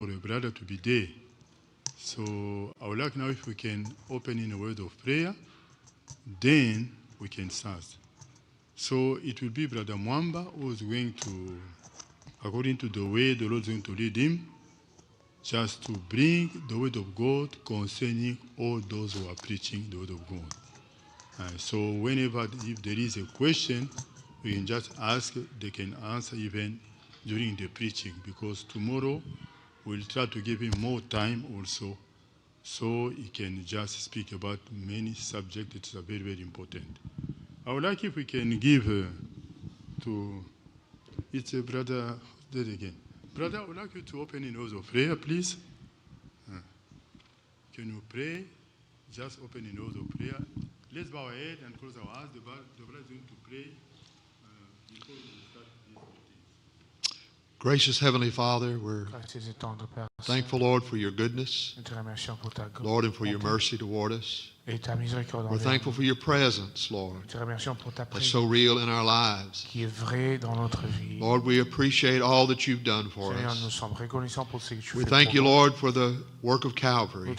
for a brother to be there. So I would like now if we can open in a word of prayer, then we can start. So it will be Brother Mwamba who is going to, according to the way the Lord is going to lead him, just to bring the word of God concerning all those who are preaching the word of God. So whenever, if there is a question, we can just ask, they can answer even during the preaching, because tomorrow we'll try to give him more time also, so he can just speak about many subjects that are very, very important. I would like if we can give to, it's a brother, there again. Brother, I would like you to open in words of prayer, please. Can you pray? Just open in words of prayer. Let's bow our head and close our eyes. The brother is going to pray before we start this meeting. Gracious Heavenly Father, we're thankful, Lord, for your goodness, Lord, and for your mercy toward us. We're thankful for your presence, Lord, that's so real in our lives. Lord, we appreciate all that you've done for us. We thank you, Lord, for the work of Calvary.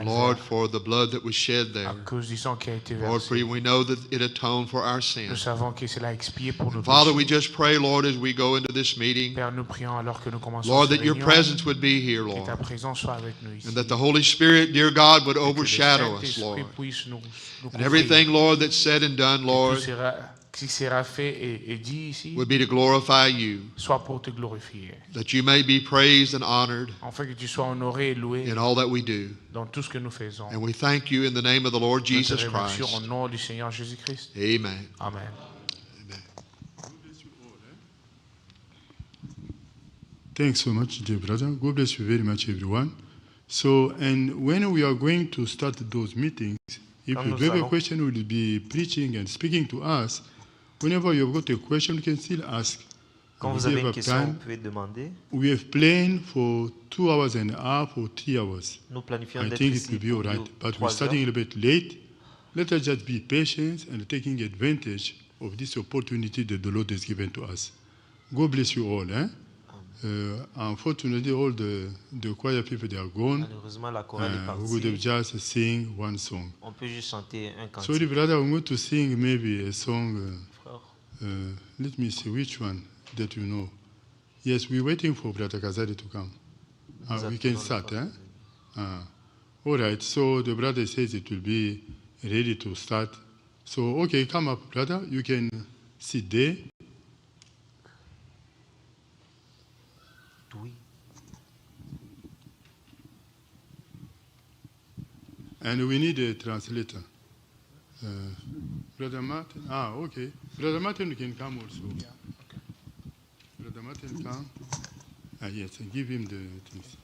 Lord, for the blood that was shed there. Lord, for we know that it atoned for our sins. And Father, we just pray, Lord, as we go into this meeting, Lord, that your presence would be here, Lord, and that the Holy Spirit, dear God, would overshadow us, Lord. And everything, Lord, that's said and done, Lord, would be to glorify you, that you may be praised and honored in all that we do. And we thank you in the name of the Lord Jesus Christ. Amen. Amen. Thanks so much, dear brother. God bless you very much, everyone. So, and when we are going to start those meetings, if you have a question, we will be preaching and speaking to us. Whenever you've got a question, you can still ask. Quand vous avez une question, vous pouvez demander. We have planned for 2 hours and a half or 3 hours. Nous planifions I d'être think it ici will be pour all right. 2 But we're starting a little bit late. Let us just be patient and taking advantage of this opportunity that the Lord has given to us. God bless you all. Unfortunately, all the choir people, they are gone. Malheureusement, la chorale est We would have partie. just sing one song. On peut juste chanter un cantique. Sorry, brother, I'm going to sing maybe a song. Frère. Let me see which one that you know. Yes, we're waiting for Brother Kazari to come. We can start, eh? All right, so the brother says it will be ready to start. So, okay, come up, brother. You can sit there. Oui. And we need a translator. Brother Martin. Okay. Brother Martin can come also. Yeah, okay. Brother Martin come. Yes, and give him the things.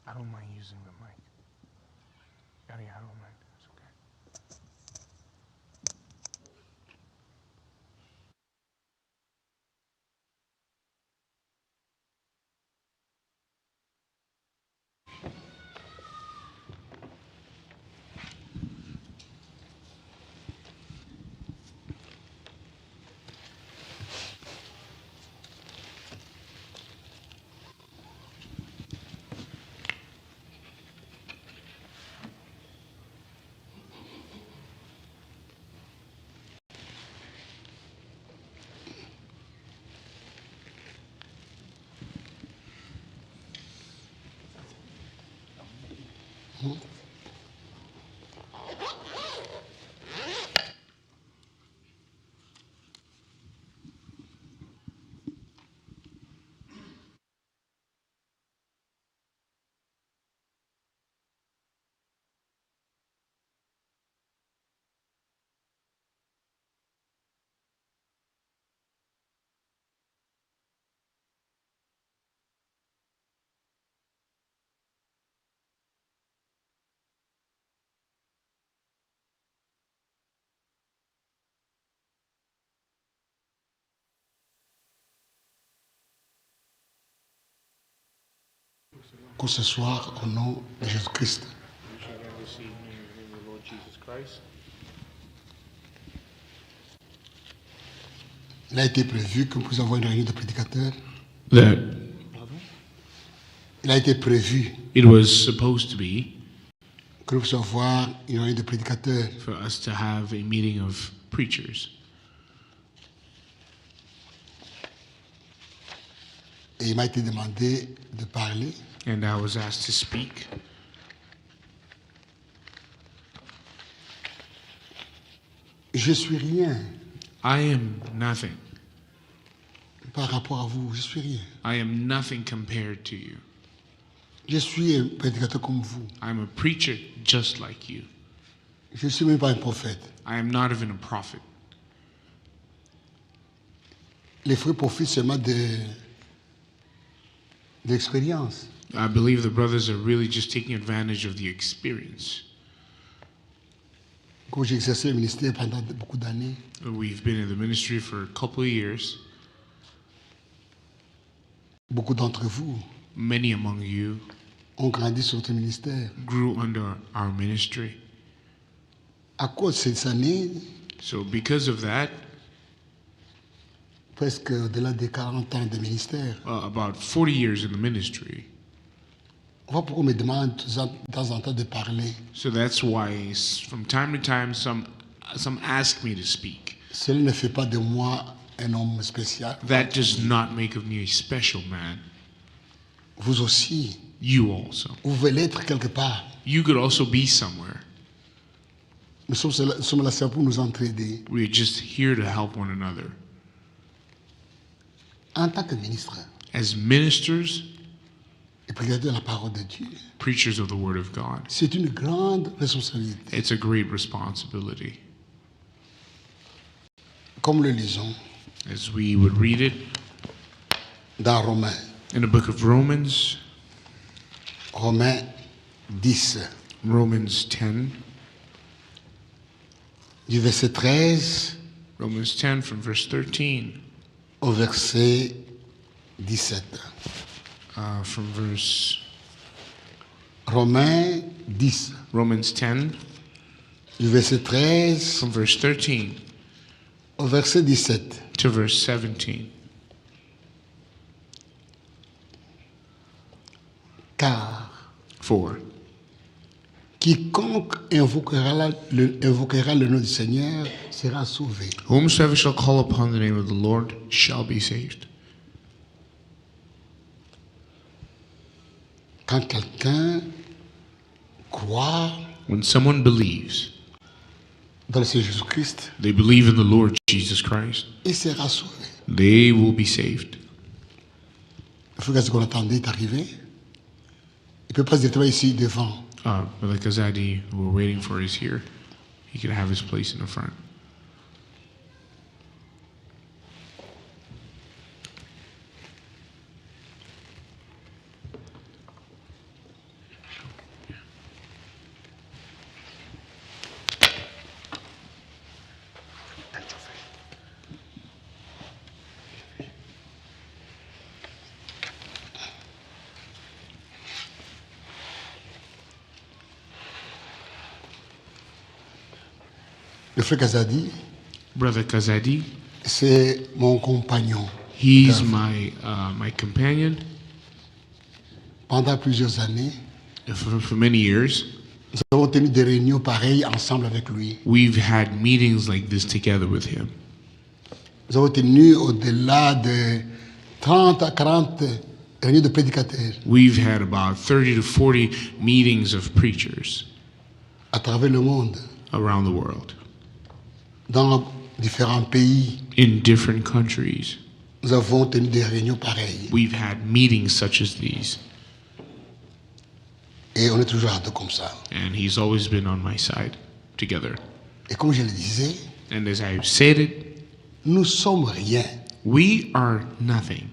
I don't mind using the mic. Yeah, I don't mind. It's okay. Que ce soir, au nom de Jésus-Christ. Il a été prévu que nous puissions avoir une réunion de prédicateurs. Il a été prévu It was supposed to be que nous puissions avoir une réunion de prédicateurs. for us to have a meeting of preachers. Et il m'a été demandé de parler. And I was asked to speak. Je suis rien I am nothing. par rapport à vous. Je suis rien. I am nothing compared to you. Je suis un prédicateur comme vous. I'm a preacher just like you. Je ne suis même pas un prophète. I am not even a prophet. Les frères profitent seulement de l'expérience. I believe the brothers are really just taking advantage of the experience. Quand j'ai exercé le ministère pendant beaucoup d'années, We've been in the ministry for a couple of years. beaucoup d'entre vous Many among you ont grandi sur votre ministère. grew under our ministry. À cause de ces années, So because of that, presque au-delà des 40 ans de ministère, about 40 years in the ministry. voilà pourquoi on me demande de temps en temps de parler. So that's why from time to time some ask me to speak. Cela ne fait pas de moi un homme spécial. That does not make of me a special man. Vous aussi, You also. vous pouvez l'être quelque part. You could also be somewhere. Nous sommes là pour nous entraider. We're just here to help one another. En tant que ministre As ministers, et prédicateur de la parole de Dieu, preachers of the Word of God, c'est une grande responsabilité. it's a great responsibility. Comme le lisons As we would read it dans Romains, in the book of Romans, Romains 10, Romans 10, du verset 13 Romans 10 from verse 13, au verset 17. from verse Romains 10, Romans 10 du verset 13 from verse 13 au verset 17. to verse 17. Car For quiconque invoquera le nom du Seigneur sera sauvé. whomsoever shall call upon the name of the Lord shall be saved. Quand quelqu'un croit When someone believes, dans le Seigneur Jésus-Christ, they believe in the Lord Jesus Christ, il sera sauvé. they will be saved. Le frère qu'on attendait est arrivé. Il peut passer directement ici devant. Brother Kazadi, who we're waiting for, is here. He can have his place in the front. Le frère Kazadi, Brother Kazadi, c'est mon compagnon. he's my companion Pendant plusieurs années, for many years. nous avons tenu des réunions pareilles ensemble avec lui. We've had meetings like this together with him. Nous avons tenu au-delà de 30 à 40 réunions de prédicateurs We've had about 30 to 40 meetings of preachers à travers le monde, around the world, dans différents pays. in different countries. Nous avons tenu des réunions pareilles. We've had meetings such as these, Et on est toujours à deux comme ça. and he's always been on my side together. Et comme je le disais, And as I said it, nous sommes rien. we are nothing.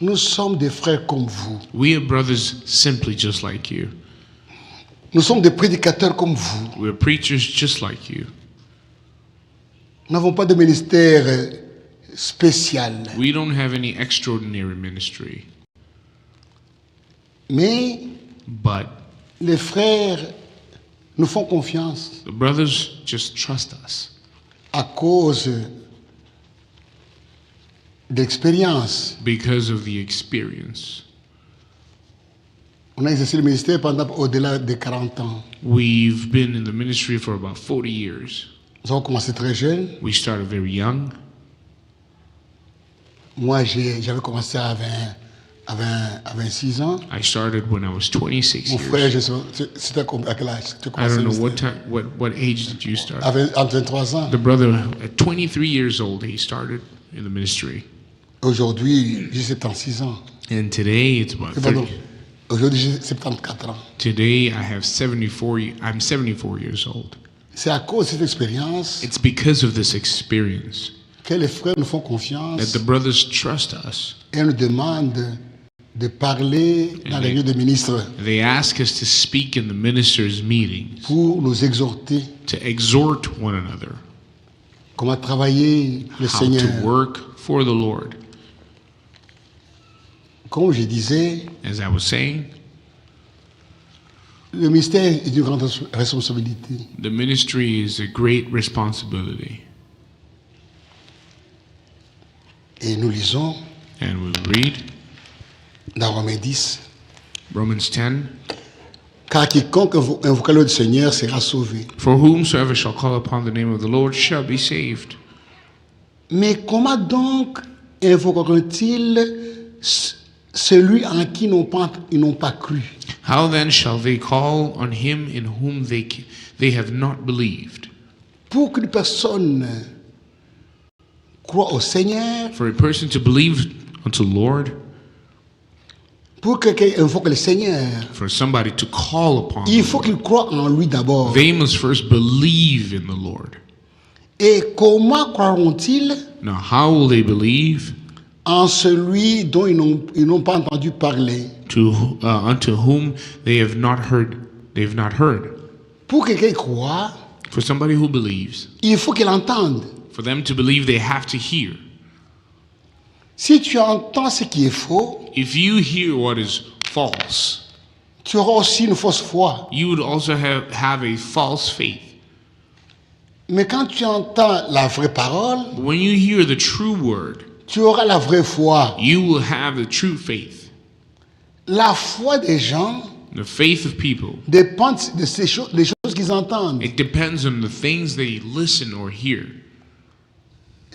Nous sommes des frères comme vous. We are brothers simply just like you. Nous sommes des prédicateurs comme vous. We're preachers just like you. Nous n'avons pas de ministère spécial. We don't have any extraordinary ministry, Mais but les frères nous font confiance the brothers just trust us à cause d'expérience. because of the experience. On a exercé le ministère pendant au-delà de 40 ans. We've been in the ministry for about 40 years. Nous avons commencé très jeunes. We started very young. Moi, j'avais commencé à 26 ans. I started when I was 26 Mon frère, years. c'était à quel âge tu as I commencé don't le know what ministère? time, what age did you start? À 23 ans. The brother at 23 years old, he started in the ministry. Aujourd'hui, j'ai 76 ans. And today it's about Pardon. 30. Aujourd'hui, j'ai 74 ans. Today I have 74. I'm 74 years old. C'est à cause de cette expérience It's because of this experience que les frères nous font that confiance the brothers trust us. et nous demandent de parler dans les réunions de ministres They ask us to speak in the ministers' meetings, pour nous exhorter to exhort one another, comment travailler le how Seigneur. to work for the Lord. Comme je disais, As I was saying, le ministère est d'une grande responsabilité. the ministry is a great responsibility. Et nous lisons And we read dans Romains 10, Romans 10, car quiconque invoquera le nom du Seigneur sera sauvé. for whomsoever shall call upon the name of the Lord shall be saved. Mais comment donc invoqueront-ils celui en qui ils n'ont pas cru? How then shall they call on him in whom they have not believed? Pour qu'une personne croie au Seigneur, For a person to believe unto the Lord, pour que quelqu'un invoque le Seigneur, for somebody to call upon il the faut Lord, qu'il croie en lui d'abord. they must first believe in the Lord. Et comment croiront-ils Now, how will they believe? en celui dont ils n'ont pas entendu parler? Unto whom they have not heard. They have not heard. Pour que quelqu'un croie, For somebody who believes, il faut qu'il entende. for them to believe, they have to hear. Si tu entends ce qui est faux, If you hear what is false, tu auras aussi une fausse foi. you would also have a false faith. Mais quand tu entends la vraie parole, But when you hear the true word, tu auras la vraie foi. you will have the true faith. La foi des gens The faith of people, dépend de ces choses, des choses qu'ils entendent. it depends on the things they listen or hear.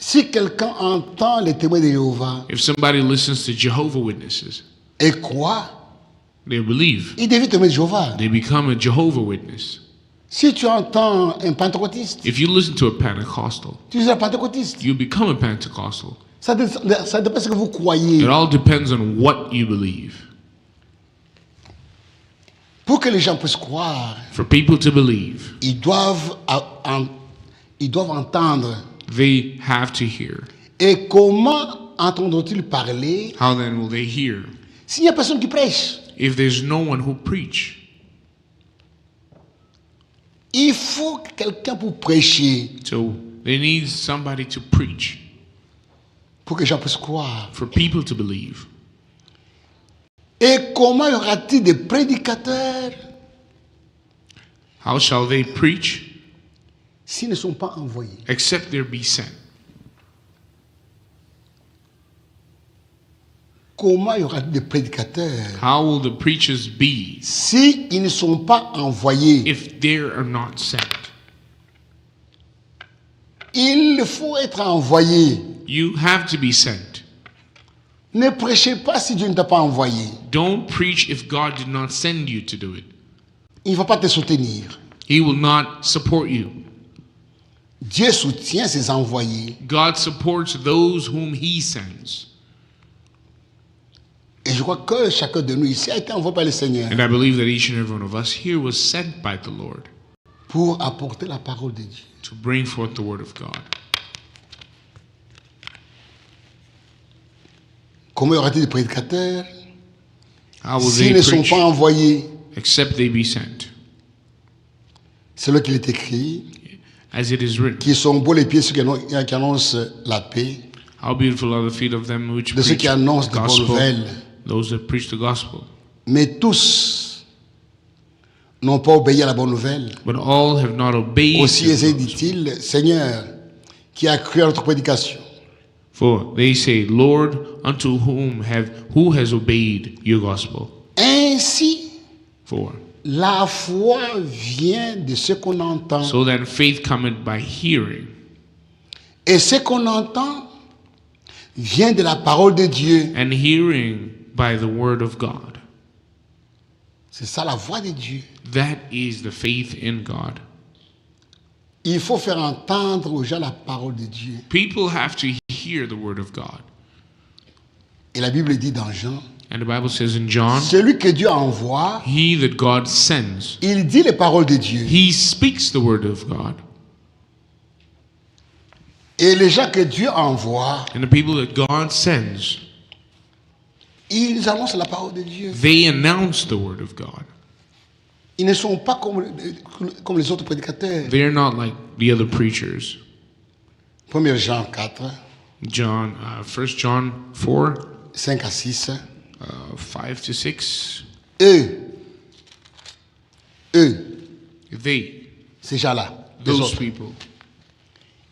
Si quelqu'un entend les témoins de Jéhovah If somebody listens to Jehovah Witnesses, et croit, they believe. il devient témoin de Jéhovah. They become a Jehovah Witness. Si tu entends un pentecôtiste, If you listen to a Pentecostal, tu es un pentecôtiste. you become a Pentecostal. Ça dépend de ce que vous croyez. It all depends on what you believe. Pour que les gens puissent croire, For people to believe, ils doivent entendre. they have to hear. Et comment entendront-ils parler How then will they hear s'il n'y a personne qui prêche? if there's no one who preach? Il faut quelqu'un pour prêcher, So they need somebody to preach pour que les gens puissent croire. for people to believe. Et comment y aura-t-il des prédicateurs How shall they preach s'ils ne sont pas envoyés? except there be sent? Comment y aura-t-il des prédicateurs How will the preachers be s'ils ne sont pas envoyés? if they are not sent? Il faut être envoyé You have to be sent Ne prêchez pas si Dieu ne t'a pas envoyé. Don't preach if God did not send you to do it. Il ne va pas te soutenir. He will not support you. Dieu soutient ses envoyés. God supports those whom he sends. Et je crois que chacun de nous ici a été envoyé par le Seigneur And I believe that each and every one of us here was sent by the Lord pour apporter la parole de Dieu. to bring forth the word of God. Comment y aura-t-il des prédicateurs How will s'ils they ne sont preach pas envoyés? except they be sent? C'est là qu'il est écrit, As it is written, qui sont beaux les pieds ceux qui annoncent la paix, how beautiful are the feet of them which de ceux preach qui the annoncent des bonnes gospel, nouvelles. those that preach the gospel. Mais tous n'ont pas obéi à la bonne nouvelle. But all have not obeyed Aussi the Ésaïe gospel. dit-il, Seigneur, qui a cru à notre prédication. For they say, Lord, unto who has obeyed your gospel? Ainsi, For la foi vient de ce qu'on entend. so that faith cometh by hearing, Et ce qu'on entend vient de la parole de Dieu. and hearing by the word of God. C'est ça la voix de Dieu. That is the faith in God. Il faut faire entendre aux gens la parole de Dieu. People have to hear the word of God. Et la Bible dit dans Jean, And the Bible says in John, celui que Dieu envoie, he that God sends, il dit les paroles de Dieu. he speaks the word of God. Et les gens que Dieu envoie, And the people that God sends, ils annoncent la parole de Dieu. they announce the word of God. Ils ne sont pas comme les autres prédicateurs. They're not like the other preachers. 1 Jean 4, John, 1 John 4, 5 à 6. 5 to 6. Eux, They, ces gens-là, les those autres, people,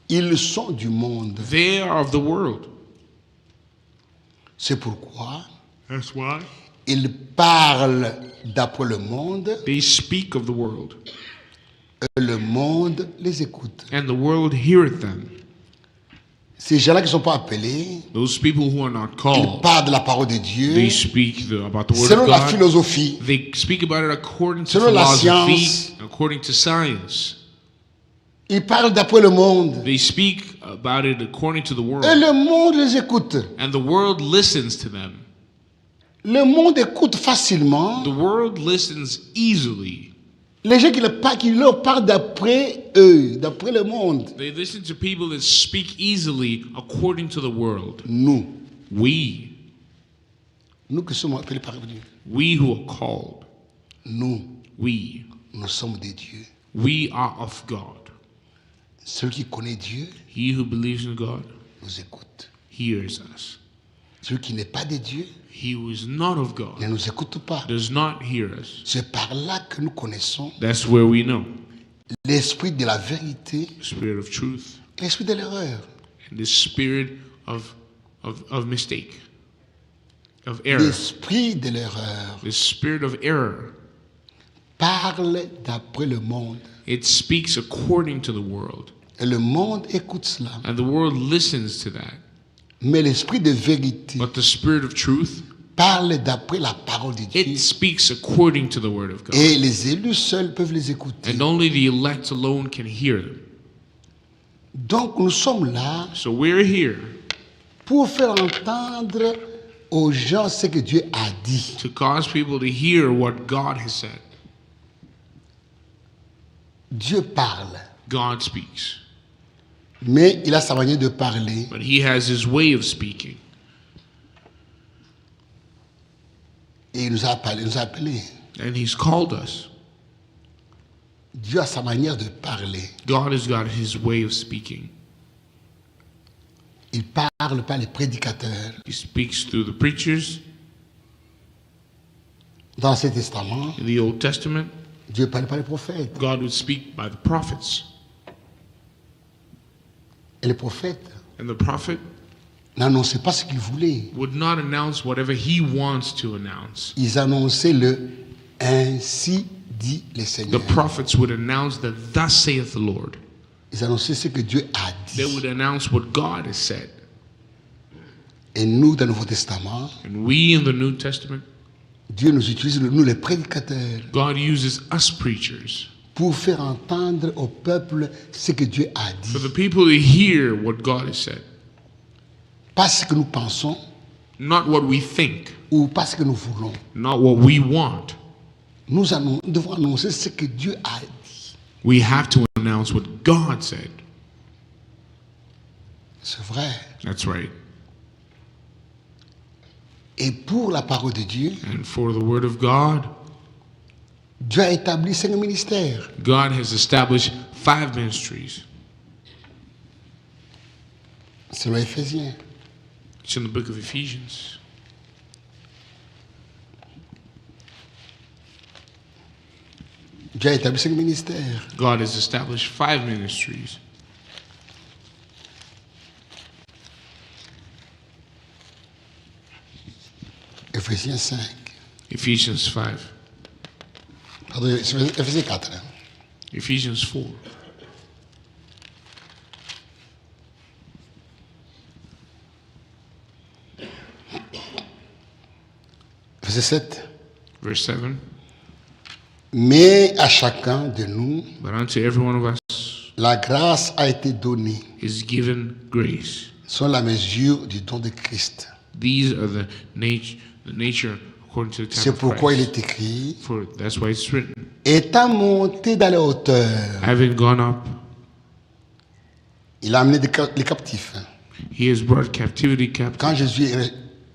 ils sont du monde. they are of the world. C'est pourquoi That's why ils parlent d'après le monde they speak of the world, et le monde les écoute. and the world heareth them. Ces gens-là qui ne sont pas appelés, Those people who are not ils called, parlent de la parole de they Dieu speak about the word selon of la God. philosophie, They speak about it according to selon la philosophy, science. according to science. ils parlent d'après le monde. They speak about it according to the Et world, le monde les écoute. and the world listens to them. Le monde écoute facilement The world listens easily. les gens qui leur parlent d'après eux, d'après le monde. They listen to people that speak easily according to the world. Nous qui sommes appelés par Dieu, We who are called, nous we sommes des dieux. are of God. Celui qui connaît Dieu He who believes in God nous écoute. hears us. Celui qui n'est pas de Dieu He who is not of ne God nous écoute pas. does not hear us. C'est par là que nous connaissons That's where we know l'esprit de la vérité, the spirit of truth l'esprit de l'erreur. and the spirit of mistake, of error. L'esprit de l'erreur The spirit of error. parle d'après le monde. It speaks according to the world, Et le monde écoute cela. and the world listens to that. Mais l'esprit de vérité But the spirit of truth, parle d'après la parole de Dieu. it speaks according to the word of God. Et les élus seuls peuvent les écouter. And only the elect alone can hear them. Donc nous sommes là So we're here pour faire entendre aux gens ce que Dieu a dit. to cause people to hear what God has said. Dieu parle, God speaks, mais il a sa manière de parler. but he has his way of speaking. Et il nous a appelés. And he's called us. Dieu a sa manière de parler. God has got his way of speaking. Il parle par les prédicateurs. He speaks through the preachers Dans l'Ancien Testament, in the Old Testament. Dieu parle par les prophètes. God would speak by the prophets. Et les prophètes And the prophet n'annonçaient pas ce qu'ils voulaient. would not announce whatever he wants to announce. Ils annonçaient le « Ainsi dit le The Seigneur ». prophets would announce that thus saith the Lord. Ils annonçaient ce que Dieu a They dit. would announce what God has said. Et nous, dans le Nouveau Testament, And we in the New Testament, Dieu nous utilise, nous les prédicateurs, God uses us preachers pour faire entendre au peuple ce que Dieu a dit. for the people to hear what God has said, Pas ce que nous pensons not what we think, ou pas ce que nous voulons. not what we want. Nous devons annoncer ce que Dieu a dit. We have to announce what God said. C'est vrai. That's right. Et pour la parole de Dieu, And for the word of God, Dieu a établi 5 ministères. God has established 5 ministries. C'est le Éphésiens. It's in the book of Ephesians. Dieu a établi 5 ministères. God has established 5 ministries. Éphésiens 5. Ephesians 5. Pardon, Éphésiens 4. Hein. Ephesians 4. Verset 7. Verse 7. Mais à chacun de nous, But unto every one of us la grâce a été donnée is given grace. selon la mesure du don de Christ. These are the nature according to the type C'est of pourquoi il Christ. est écrit, For that's why it's written, étant monté dans les hauteurs, having gone up, il a amené les captifs. he has brought captivity captive.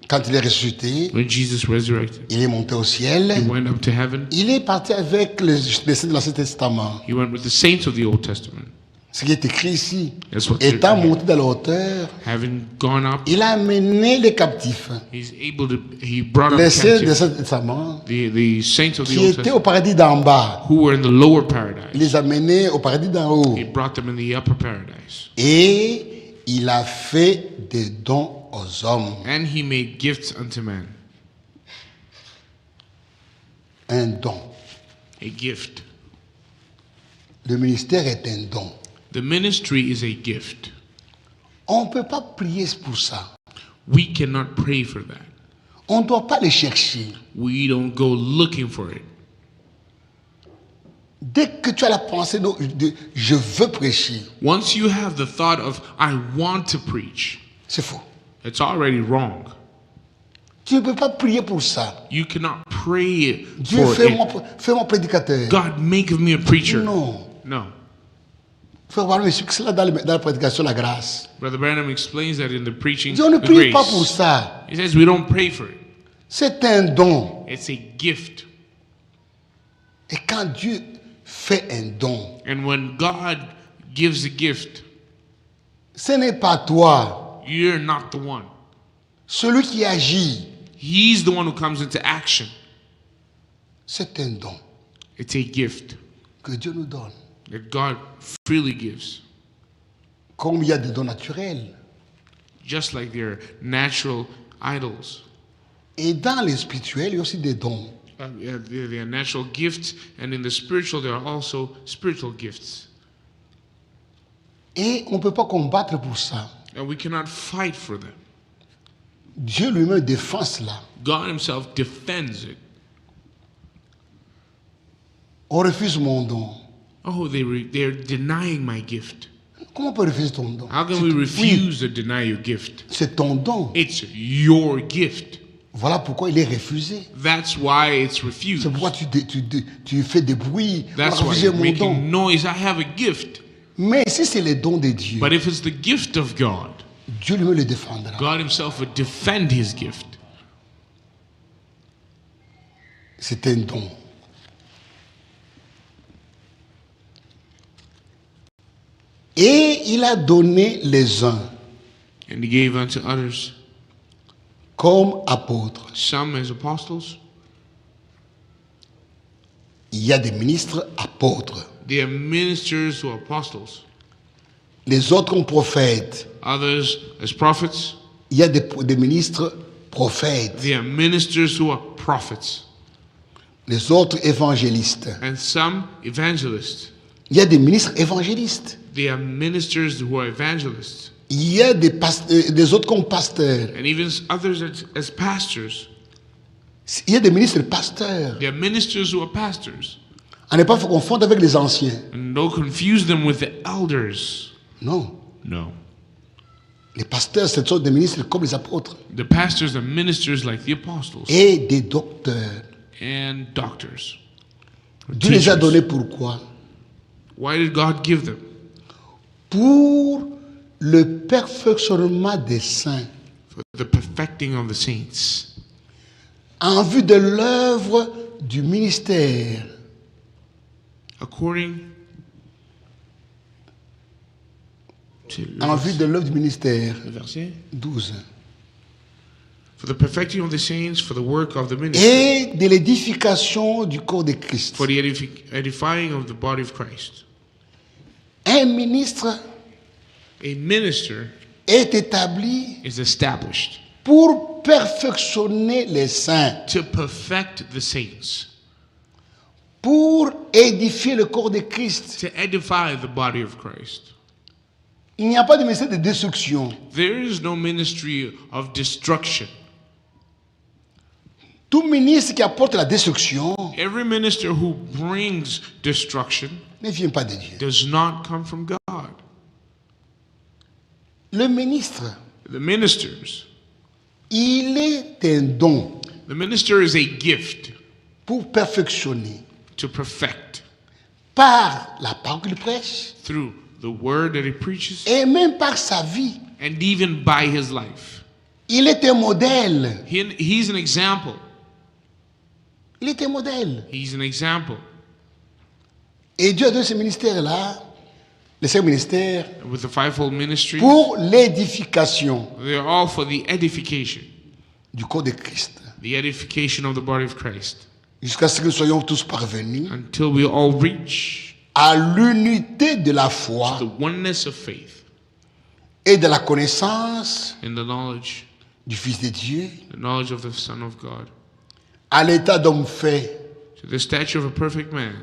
Quand il est ressuscité, When Jesus resurrected, il est monté au he ciel. went up to heaven. Il est parti avec les saints de l'Ancien Testament. He went with the saints of the Old Testament. Ce qui est écrit ici. That's what's Étant written here. monté dans la hauteur, Having gone up, il a amené les captifs. he brought up Les saints de captive l'Ancien Testament the saints of the qui Old étaient au Testament paradis d'en bas. who were in the lower Il paradise. les a menés au paradis d'en haut. He brought them in the upper paradise. Et il a fait des dons aux hommes. And he made gifts unto man. Un don. A gift. Le ministère est un don. The ministry is a gift. On ne peut pas prier pour ça. We cannot pray for that. On ne doit pas le chercher. We don't go looking for it. Dès que tu as la pensée de je veux prêcher, Once you have the thought of, I want to preach, c'est faux. it's already wrong. Tu ne peux pas prier pour ça. You cannot pray Dieu, for it. fais-moi prédicateur. God, make of me a preacher. Non. No. Frère Branham explique cela dans la prédication de la grâce. Brother Branham explains that in the preaching Dieu ne the prie pas pour grace. ça. He says we don't pray for it. C'est un don. It's a gift. Et quand Dieu fait un don, And when God gives a gift, ce n'est pas toi. you're not the one. Celui qui agit, He's the one who comes into action. c'est un don It's a gift que Dieu nous donne. that God freely gives. Comme il y a des dons naturels. Just like there are natural idols. Et dans les spirituels, il y a aussi des dons. There are natural gifts, and in the spiritual, there are also spiritual gifts. Et on ne peut pas combattre pour ça. And we cannot fight for them. Dieu lui-même défend cela. God Himself defends it. On refuse mon don. Oh, they're denying my gift. Comment on peut refuser ton don? How can we refuse or deny your gift? C'est ton don. It's your gift. Voilà pourquoi il est refusé. That's why it's refused. C'est pourquoi tu fais des bruits pour That's why refuser you're mon don. making noise. I have a gift. Mais si c'est le don de Dieu, But if it's the gift of God, Dieu lui-même le défendra. God Himself would defend His gift. C'est un don. Et il a donné les uns And He gave unto others comme apôtres. some as apostles. Il y a des ministres apôtres. They are ministers who are apostles. Les autres ont prophètes. Others as prophets. Il y a des ministres prophètes. They are ministers who are prophets. Les autres évangélistes. And some evangelists. Il y a des ministres évangélistes. They are ministers who are evangelists. Il y a des autres comme pasteurs. and even others as pastors. Il y a des ministres pasteurs. There are ministers who are pastors. On n'est pas confondre avec les anciens. And don't confuse them with the elders. Non. No. Les pasteurs, ce sont des ministres comme les apôtres. The pastors are ministers like the apostles Et des docteurs. and doctors. Dieu les a Teachers. donnés pourquoi? Why did God give them? Pour le perfectionnement des saints. For the perfecting of the saints, En vue de l'œuvre du ministère. according to En vue de l'œuvre du ministère. le verset. 12. For the perfecting of the saints, for the work of the ministry, Et de l'édification du corps de Christ. for the edifying of the body of Christ. Un ministre A minister est établi is established pour perfectionner les saints, to perfect the saints, pour édifier le corps de Christ. to edify the body of Christ. Il n'y a pas de ministère de destruction. There is no ministry of destruction. Tout ministre qui apporte la destruction Every minister who brings destruction ne vient pas de Dieu. does not come from God. Le ministre, The ministers, il est un don the minister is a gift pour perfectionner to perfect par la parole qu'il prêche through the word that he preaches et même par sa vie. and even by his life. Il est un modèle. He's an example. Il est un modèle. He's an example. Et Dieu a donné ce ministère-là, les 5 ministères, With the fivefold ministry, pour l'édification they're all for the edification, du corps de Christ. the edification of the body of Christ, Jusqu'à ce que nous soyons tous parvenus until we all reach à l'unité de la foi the oneness of faith et de la connaissance in the knowledge du Fils de Dieu, of the Son of God, à l'état d'homme fait, to the stature of a perfect man,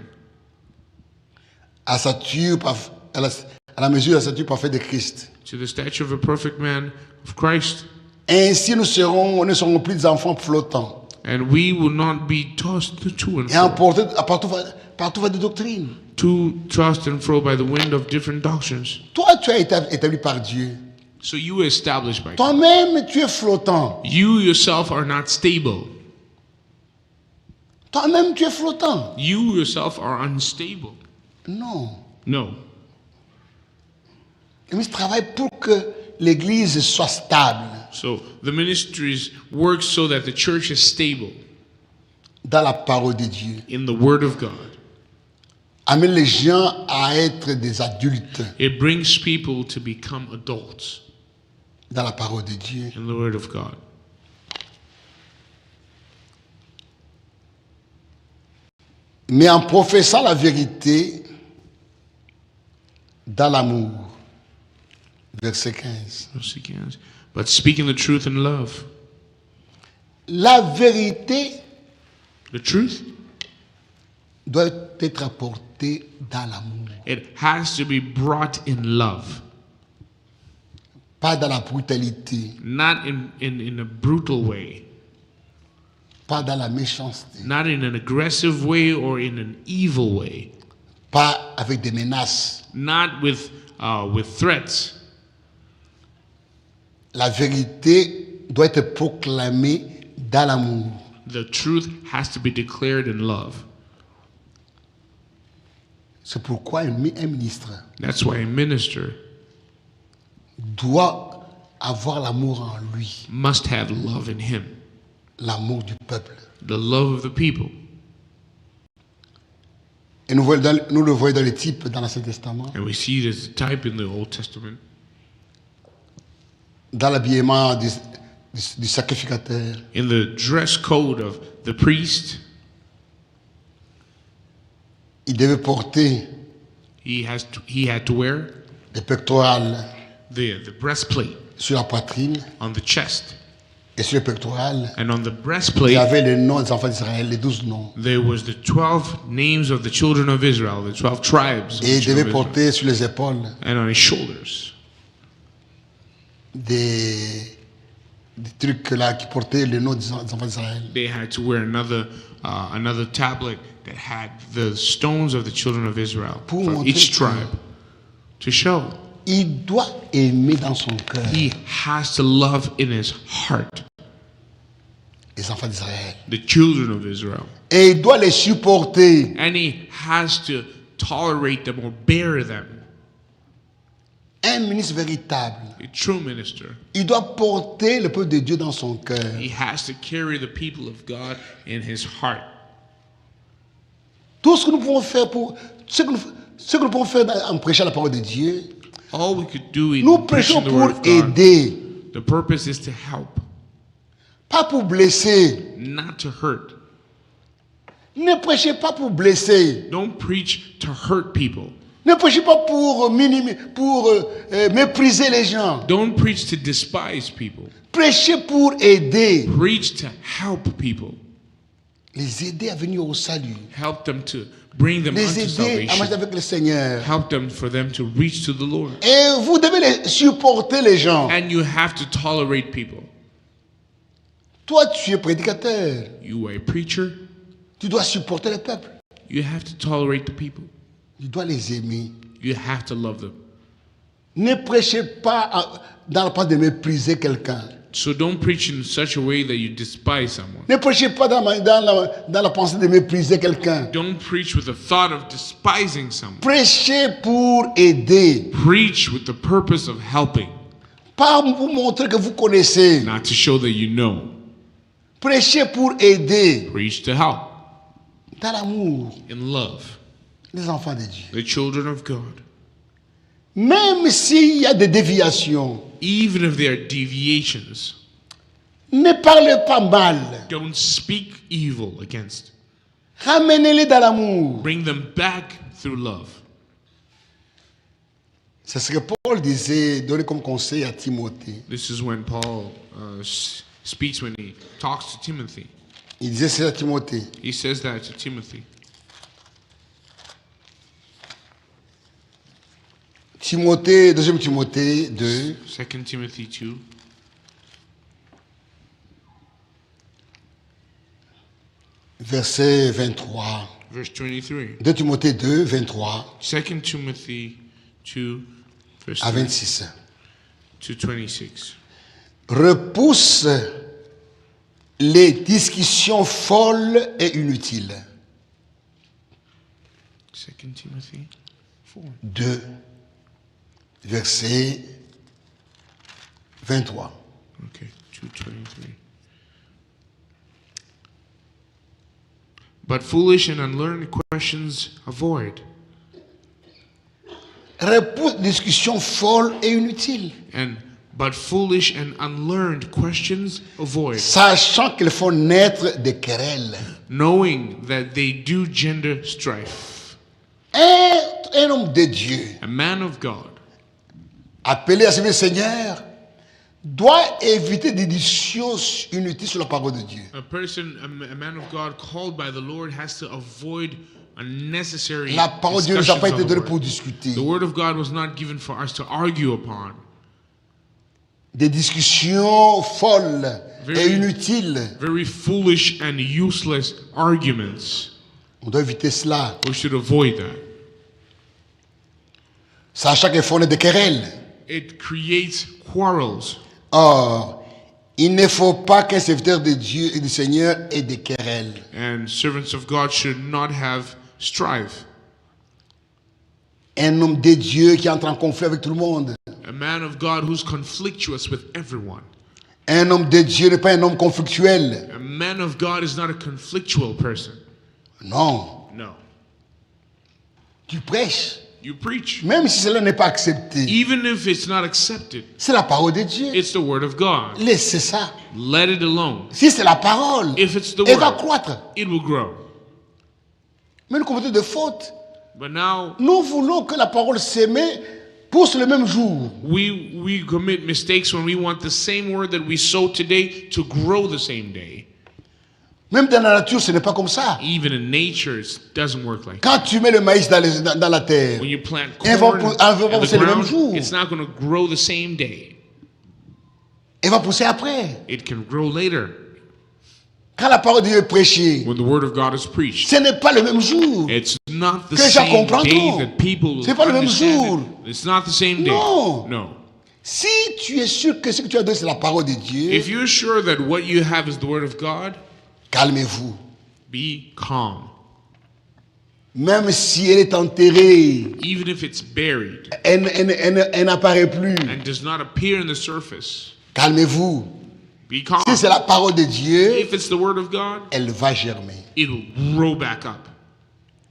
à la mesure de la stature parfaite de Christ. to the stature of a perfect man of Christ, Ainsi nous ne serons plus des enfants flottants and we will not be tossed to and et fro, emportés partout va de doctrine. tossed and fro by the wind of different doctrines. Toi, tu as été établi par Dieu. So you were established by God. Toi-même, tu es flottant. You yourself are not stable. Toi-même, tu es flottant. You yourself are unstable. Non. No. Le ministre travaille pour que l'Église soit stable So the ministries work so that the church is stable dans la parole de Dieu. in the Word of God. Amène les gens à être des adultes It brings people to become adults dans la parole de Dieu. in the Word of God. Mais en professant la vérité dans l'amour. Verset 15. But speaking the truth in love. La vérité The truth, doit être apportée dans l'amour, it has to be brought in love, pas dans la brutalité, not in a brutal way, pas dans la méchanceté, not in an aggressive way or in an evil way, pas avec des menaces. not with threats. La vérité doit être proclamée dans l'amour. The truth has to be declared in love. C'est pourquoi un ministre That's why a minister doit avoir l'amour en lui, must have love in him, l'amour du peuple. the love of the people. Et nous le voyons dans les types dans l'Ancien Testament, And we see it as a type in the Old Testament, dans l'habillement du sacrificateur. in the dress code of the priest. Il devait porter He had to wear des pectorales the breastplate sur la poitrine on the chest, et sur les pectorales. and on the Il y breastplate avait les noms des enfants d'Israël, les 12 noms. there was the 12 names of the children of Israel, the 12 tribes of Et the il devait children of Israel, porter sur les épaules and on his shoulders des trucs là qui portaient le nom des enfants d'Israël. They had to wear another tablet that had the stones of the children of Israel Pour from montrer each que- tribe to show Il doit aimer dans son cœur he has to love in his heart les enfants d'Israël. the children of Israel. Et il doit les supporter. And he has to tolerate them or bear them. Un ministre véritable, A true minister. il doit porter le peuple de Dieu dans son cœur. He has to carry the people of God in his heart. Tout ce que nous pouvons faire ce que nous pouvons faire en prêchant la parole de Dieu, All we could do in nous prêchons preaching the pour word of God, aider, the purpose is to help, pas pour blesser. not to hurt. Ne prêchez pas pour blesser. Don't preach to hurt people. Ne prêchez pas pour mépriser les gens. Don't preach to despise people. Prêchez pour aider. Preach to help people. Les aider à venir au salut. Help them to bring them Les unto aider à marcher salvation. avec le Seigneur. Help them for them to reach to the Lord. Et vous devez supporter les gens. And you have to tolerate people. Toi, tu es prédicateur. You are a preacher. Tu dois supporter le peuple. You have to tolerate the people. Tu dois les aimer. You have to love them. Ne prêchez pas dans le pas de mépriser quelqu'un. So don't preach in such a way that you despise someone. Ne prêchez pas dans la pensée de mépriser quelqu'un. Don't preach with the thought of despising someone. Prêchez pour aider. Preach with the purpose of helping, Pas pour montrer que vous connaissez. not to show that you know. Prêchez pour aider. Preach to help Dans l'amour, in love, les enfants de Dieu. the children of God. Même s'il y a des déviations, Even if there are deviations, ne parlez pas mal. don't speak evil against. Ramenez-les dans l'amour. Bring them back through love. C'est ce que Paul disait, donner comme conseil à Timothée. This is when Paul speaks when he talks to Timothy. Il disait c'est à Timothée. He says that to Timothy. Timothée, 2 Timothée 2, 2 Timothy 2, verset 23. verse 23. 2 Timothée 2, 23 2 Timothy 2, verse à 3 26. to 26. Repousse les discussions folles et inutiles. 2 Timothy 4. 2, verset 23. Okay, 2:23. But foolish and unlearned questions avoid, Repousse les discussions folles et inutiles, but foolish and unlearned questions avoid, sachant qu'elles font naître des querelles. knowing that they do gender strife. Un homme de Dieu, A man of God, appelé à servir le Seigneur, doit éviter des discussions inutiles sur la parole de Dieu. a man of God called by the Lord has to avoid unnecessary La parole de Dieu ne nous a discussions pas on été the donnée word. pour discuter. The word of God was not given for us to argue upon. Des discussions folles et Very- inutiles. Very foolish and useless arguments. On doit éviter cela. We should avoid that. Sachant qu'elles font naître des querelles. It creates quarrels. Or, il ne faut pas qu'un serviteur de Dieu et du Seigneur ait des querelles. And servants of God should not have strife. Un homme de Dieu qui entre en conflit avec tout le monde. A man of God who's conflictuous with everyone. Un homme de Dieu n'est pas un homme conflictuel. A man of God is not a conflictual person. Non. No. Tu prêches. You preach. Même si cela n'est pas accepté. Even if it's not accepted, C'est la parole de Dieu. it's the word of God. Laissez ça. Let it alone. Si c'est la parole, If it's the elle va word, croître. it will grow. Mais nous commettons de fautes. But now Nous voulons que la parole s'émet pousse le même jour. we commit mistakes when we want the same word that we sow today to grow the same day. Même dans la nature, ce n'est pas comme ça. Even in nature, it doesn't work like that. Quand tu mets le maïs dans la terre, When you plant elle va corn elle va in the pousser le même ground, jour. it's not going to grow the same day. Elle va pousser après. It can grow later. Quand la parole de Dieu est prêchée, When the word of God is preached, ce n'est pas le même jour. it's not the Que les gens same comprendront. day that people will C'est pas le même understand jour. it. It's not the same day. Non. No. Si tu es sûr que ce que tu as donné, c'est la parole de Dieu, If you're sure that what you have is the word of God, calmez-vous. be calm. Même si elle est enterrée, Even if it's buried elle n'apparaît plus. and does not appear in the surface, Calmez-vous. be calm. Si c'est la parole de Dieu, If it's the word of God, elle va germer. it'll grow back up.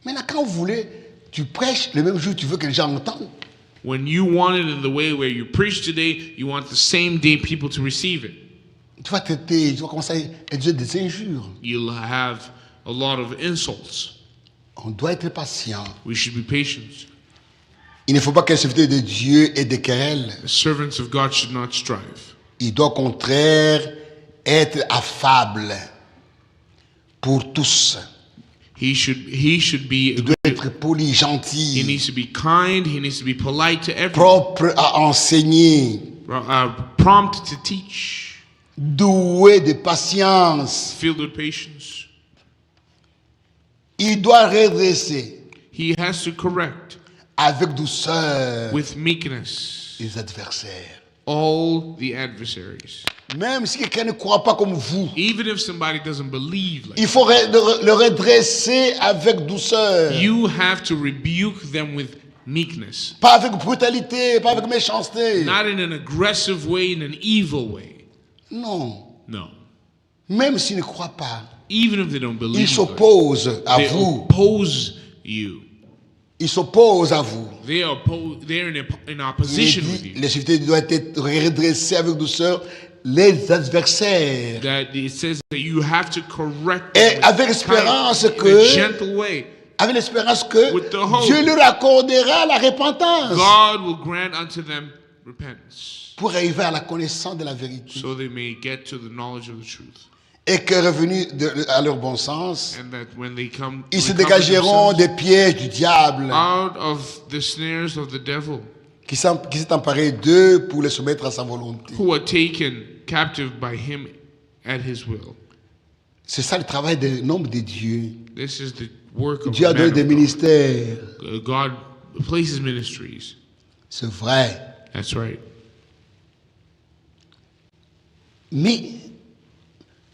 Maintenant, quand vous voulez, tu prêches le même jour, tu veux que les gens entendent. When you want it in the way where you preach today, you want the same day people to receive it. Tu vas traiter, tu vas commencer à dire des injures. You'll have a lot of insults. On doit être patient. We should be patient. Il ne faut pas que les serviteurs de Dieu aient des querelles. The servants of God should not strive. Il doit au contraire être affable pour tous. He should be Il doit être poli, he gentil, needs to be kind, he needs to be polite to everyone, propre à enseigner, prompt to teach, doué de patience. filled with patience. Il doit redresser He has to correct avec douceur with meekness les adversaires. all the adversaries. Même si quelqu'un ne croit pas comme vous, Even if somebody doesn't believe like il faut le redresser avec douceur. you have to rebuke them with meekness, Pas avec brutalité, pas avec méchanceté. not in an aggressive way, in an evil way. Non. No. Même s'ils ne croient pas, Even if they don't believe, ils like, s'opposent à they vous. oppose you. Ils s'opposent à vous. They're in Il est opposition with dit, you. les serviteurs doivent être redressés avec douceur les adversaires. That it says that you have to correct Et them avec with espérance kindness, in que- a gentle way. Avec l'espérance que With the hope. Dieu leur accordera la repentance God will grant unto them repentance, pour arriver à la connaissance de la vérité. so they may get to the knowledge of the truth, Et que revenus à leur bon sens, and that when they come, ils se recover dégageront themselves des pièges du diable out of the snares of the devil, qui s'est emparé d'eux pour les soumettre à sa volonté. who are taken captive by him at his will. C'est ça le travail d'un homme de Dieu. This is the work of Dieu a a donné man des of God. ministères. God places ministries. C'est vrai. That's right. Mais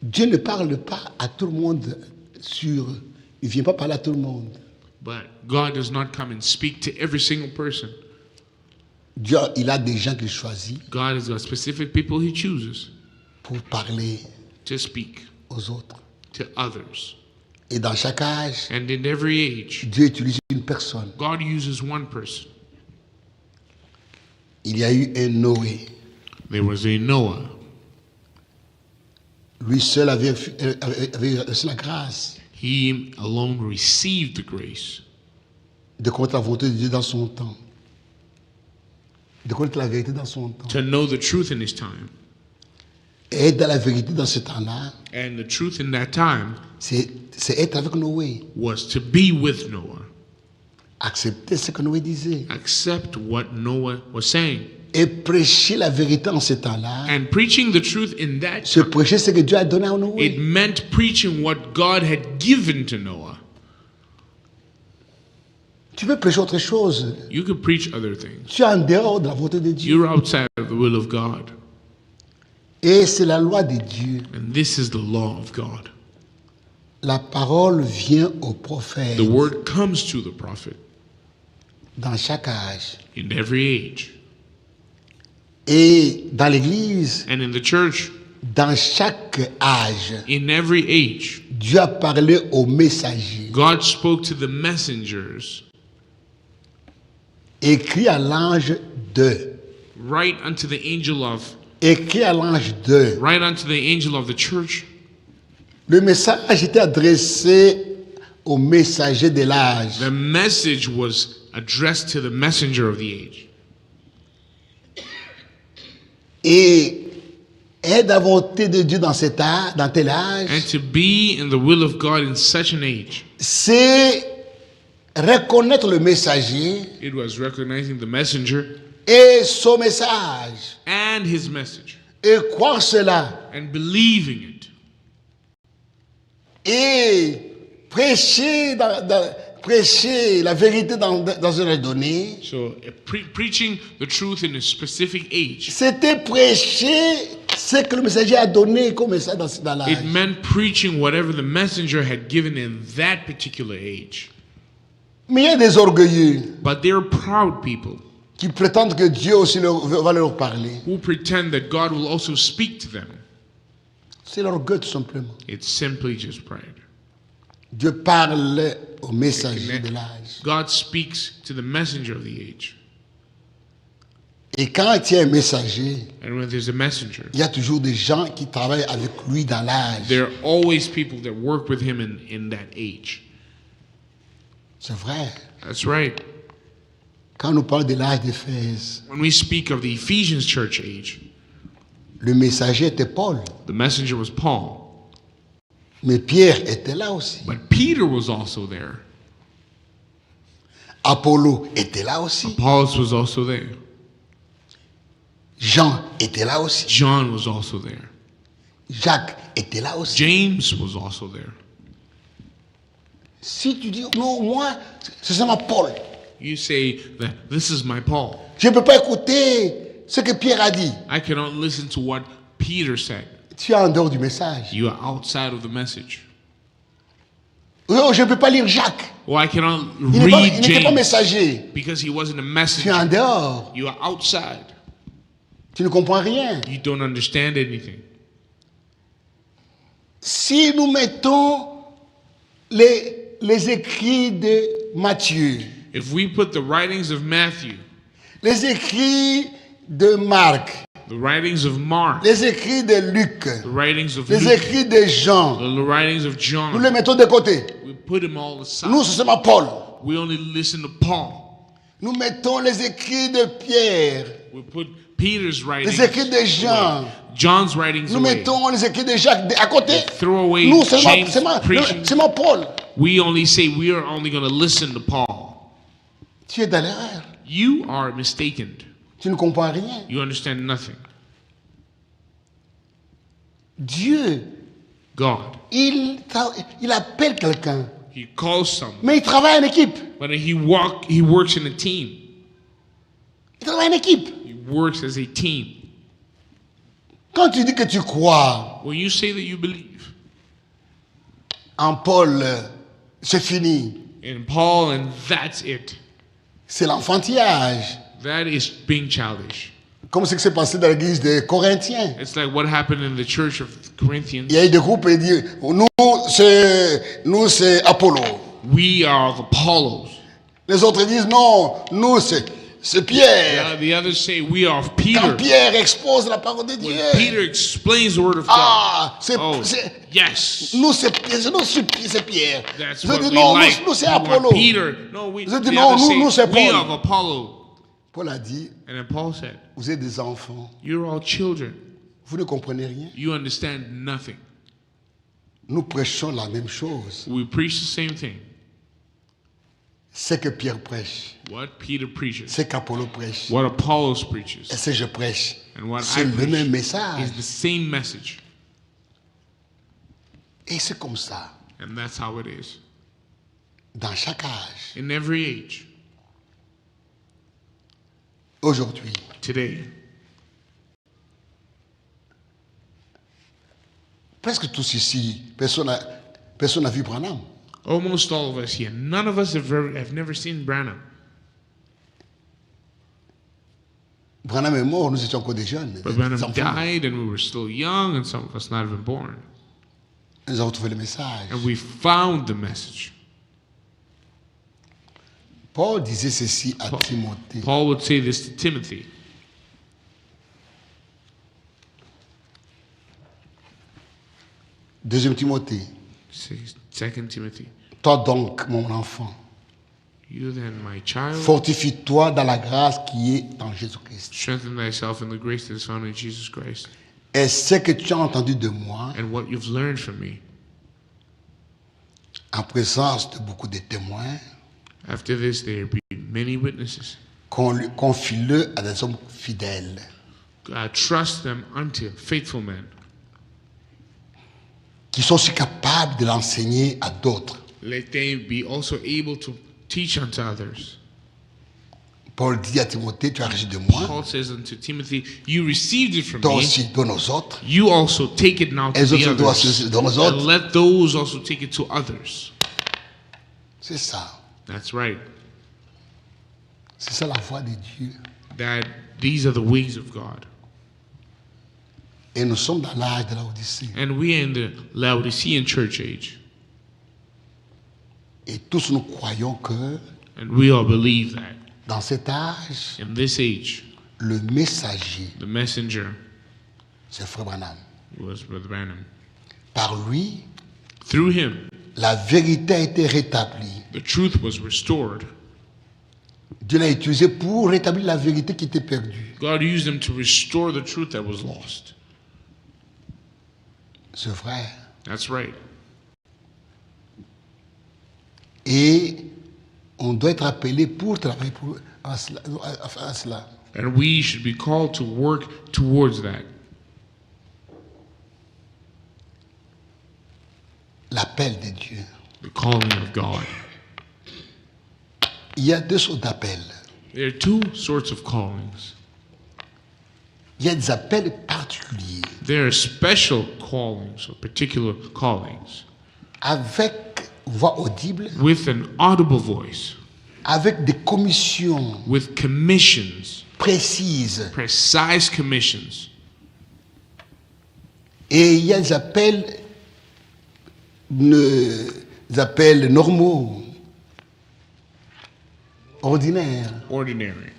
Dieu ne parle pas à tout le monde sur... Il ne vient pas parler à tout le monde. But God does not come and speak to every single person. Dieu, il a des gens qu'il choisit God has got specific people he chooses pour parler to speak aux autres. to others. Et dans chaque âge, And in every age, Dieu utilise une personne. God uses one person. Il y a eu un Noé. There was a Noah. Lui seul avait reçu la grâce He alone received the grace de connaître la volonté de Dieu dans son temps. De connaître la vérité dans son temps. to know the truth in his time. Et être dans la vérité dans ce temps-là, And the truth in that time c'est être avec Noé. was to be with Noah, Accepter ce que Noé disait. accept what Noah was saying. Et prêcher la vérité en ce temps-là, And preaching the truth in that c'est time, prêcher ce que Dieu a donné à it Noé. meant preaching what God had given to Noah. Tu peux prêcher autre chose. You could preach other things. Tu es en dehors de la volonté de Dieu. You're outside of the will of God. Et c'est la loi de Dieu. And this is the law of God. La parole vient au prophète The word comes to the prophet dans chaque âge. in every age. Et dans l'église, And in the church, dans chaque âge, in every age, Dieu a parlé aux messagers. God spoke to the messengers, Écrit à l'ange de. right unto the angel of, Écrit à l'ange de. right unto the angel of the church. Le message était adressé aux messagers de l'âge. The message was addressed to the messenger of the age. Et être la volonté de Dieu dans cet âge, dans tel âge, And to be in the will of God in such an age, c'est reconnaître le messager it was recognizing the messenger et son message. and his message. et croire cela and believing it et prêcher, prêcher la vérité dans une ère donnée, so preaching the truth in a specific age, c'était prêcher ce que le messager a donné comme message dans l'âge. it meant preaching whatever the messenger had given in that particular age. Mais il y a des orgueilleux But they're proud people qui prétendent que Dieu aussi va leur parler. who pretend that God will also speak to them. C'est l'orgueil tout simplement. It's simply just pride. Dieu parle au messager de l'âge. God speaks to the messenger of the age. Et quand il y a un messager, And when there's a messenger, il y a toujours des gens qui travaillent avec lui dans l'âge. there are always people that work with him in that age. C'est vrai. That's right. Quand on nous parle de l'âge d'Éphèse, When we speak of the Ephesians church age, le messager était Paul. the messenger was Paul. Mais Pierre était là aussi. But Peter was also there. Apollo était là aussi. Apollos was also there. Jean était là aussi. John was also there. Jacques était là aussi. James was also there. Si tu dis, non, moi, c'est seulement Paul. You say that this is my Paul. Je ne peux pas écouter ce que Pierre a dit. I cannot listen to what Peter said. Tu es en dehors du message. You are outside of the message. Oh, je ne peux pas lire Jacques. Well, I cannot Il n'était pas, read James messager. because he wasn't a Tu es en messenger. dehors. You are outside. Tu ne comprends rien. You don't understand anything. Si nous mettons les écrits de Matthieu, If we put the writings of Matthew, les écrits de Marc, the writings of Mark, les écrits de Luc, the writings of les Luke, écrits de Jean, the writings of nous John, les mettons de côté. we put them all aside. Nous, c'est seulement Paul. We only listen to Paul. Nous mettons les écrits de Pierre, We put Peter's writings les écrits de Jean. away. John's writings Nous away. mettons les écrits de Jacques à côté. Throw away Nous, James seulement preaching. Paul. We only say we are only going to listen to Paul. Tu es dans l'erreur. You are mistaken. Tu ne comprends rien. You understand nothing. Dieu, God, il appelle quelqu'un, he calls someone, mais il travaille en équipe. but he works in a team. Il travaille en équipe. He works as a team. Quand tu dis que tu crois When you say that you believe en Paul, c'est fini. in Paul and that's it, C'est l'enfantillage. that is being childish. Comme ce qui s'est passé dans l'église des Corinthiens. It's like what happened in the church of Corinthians. Il y a eu des groupes et dit, nous c'est Apollo. We are the Apollos. Les autres disent, non, nous c'est Pierre. The others say we are Quand Peter. Pierre expose la parole de When Dieu. Peter explains the word of God. Ah, Yes, nous c'est Pierre. that's Vous what dites, we non, like. nous c'est We want Apollo. Peter. No, we. Vous The dites, non, others nous say c'est we Paul. are Apollo. Paul a dit, And then Paul said, vous êtes des enfants. "You're all children. Vous ne comprenez rien. You understand nothing. Nous prêchons la même chose. We preach the same thing. C'est que Pierre prêche. What Peter preaches, C'est qu'Apollo prêche. what Apollos preaches, Et ce que je prêche. and what C'est I le même preach message. is the same message. Et c'est comme ça. And that's how it is Dans chaque âge. in every age. Aujourd'hui, Today, presque tous ici, personne n'a vu Branham. almost all of us here, none of us have never seen Branham. Branham est mort, nous étions encore des jeunes. But des Branham enfants. died, and we were still young, and some of us not even born. Nous avons trouvé le message. And we found the message. Paul disait ceci à Timothée. Paul would say this to Timothy. Deuxième Timothée. 2 Timothy. Toi donc, mon enfant, You then, my child, fortifie-toi dans la grâce qui est en Jésus-Christ. strengthen thyself in the grace that is found in Jesus Christ, Et ce que tu as entendu de moi, and what you've learned from me. en présence de beaucoup de témoins, After this, there be many witnesses. confie-le à des hommes fidèles. trust them unto faithful men, qui sont aussi capables de l'enseigner à d'autres. let they be also able to teach unto others. Paul dit à Timothée, tu as reçu de moi, Paul says unto Timothy, you received it from toi me, aussi donne aux autres, you also take it now to les the autres doivent others, donner aux and autres. let those also take it to others. C'est ça. That's right. C'est ça la voie de Dieu. That these are the ways of God. Et nous sommes dans l'âge de la Odyssée. And we are in the Laodicean church age. Et tous nous croyons que And we all believe that dans cet âge, in this age, le messager, the messenger c'est Frère Branham. was Brother Branham. Par lui, Through him, la vérité a été rétablie. the truth was restored. Dieu l'a utilisé pour rétablir la vérité qui était perdue. God used him to restore the truth that was lost. C'est vrai. That's right. Et on doit être appelé pour travailler à cela. And we should be called to work towards that. L'appel de Dieu. The calling of God. Il y a deux sortes d'appels. There are two sorts of callings. Il y a des appels particuliers There are special callings or particular callings avec voix audible, with an audible voice, avec des commissions with commissions, précises. precise commissions. Et il y a des appels normaux, ordinaires, Ordinary.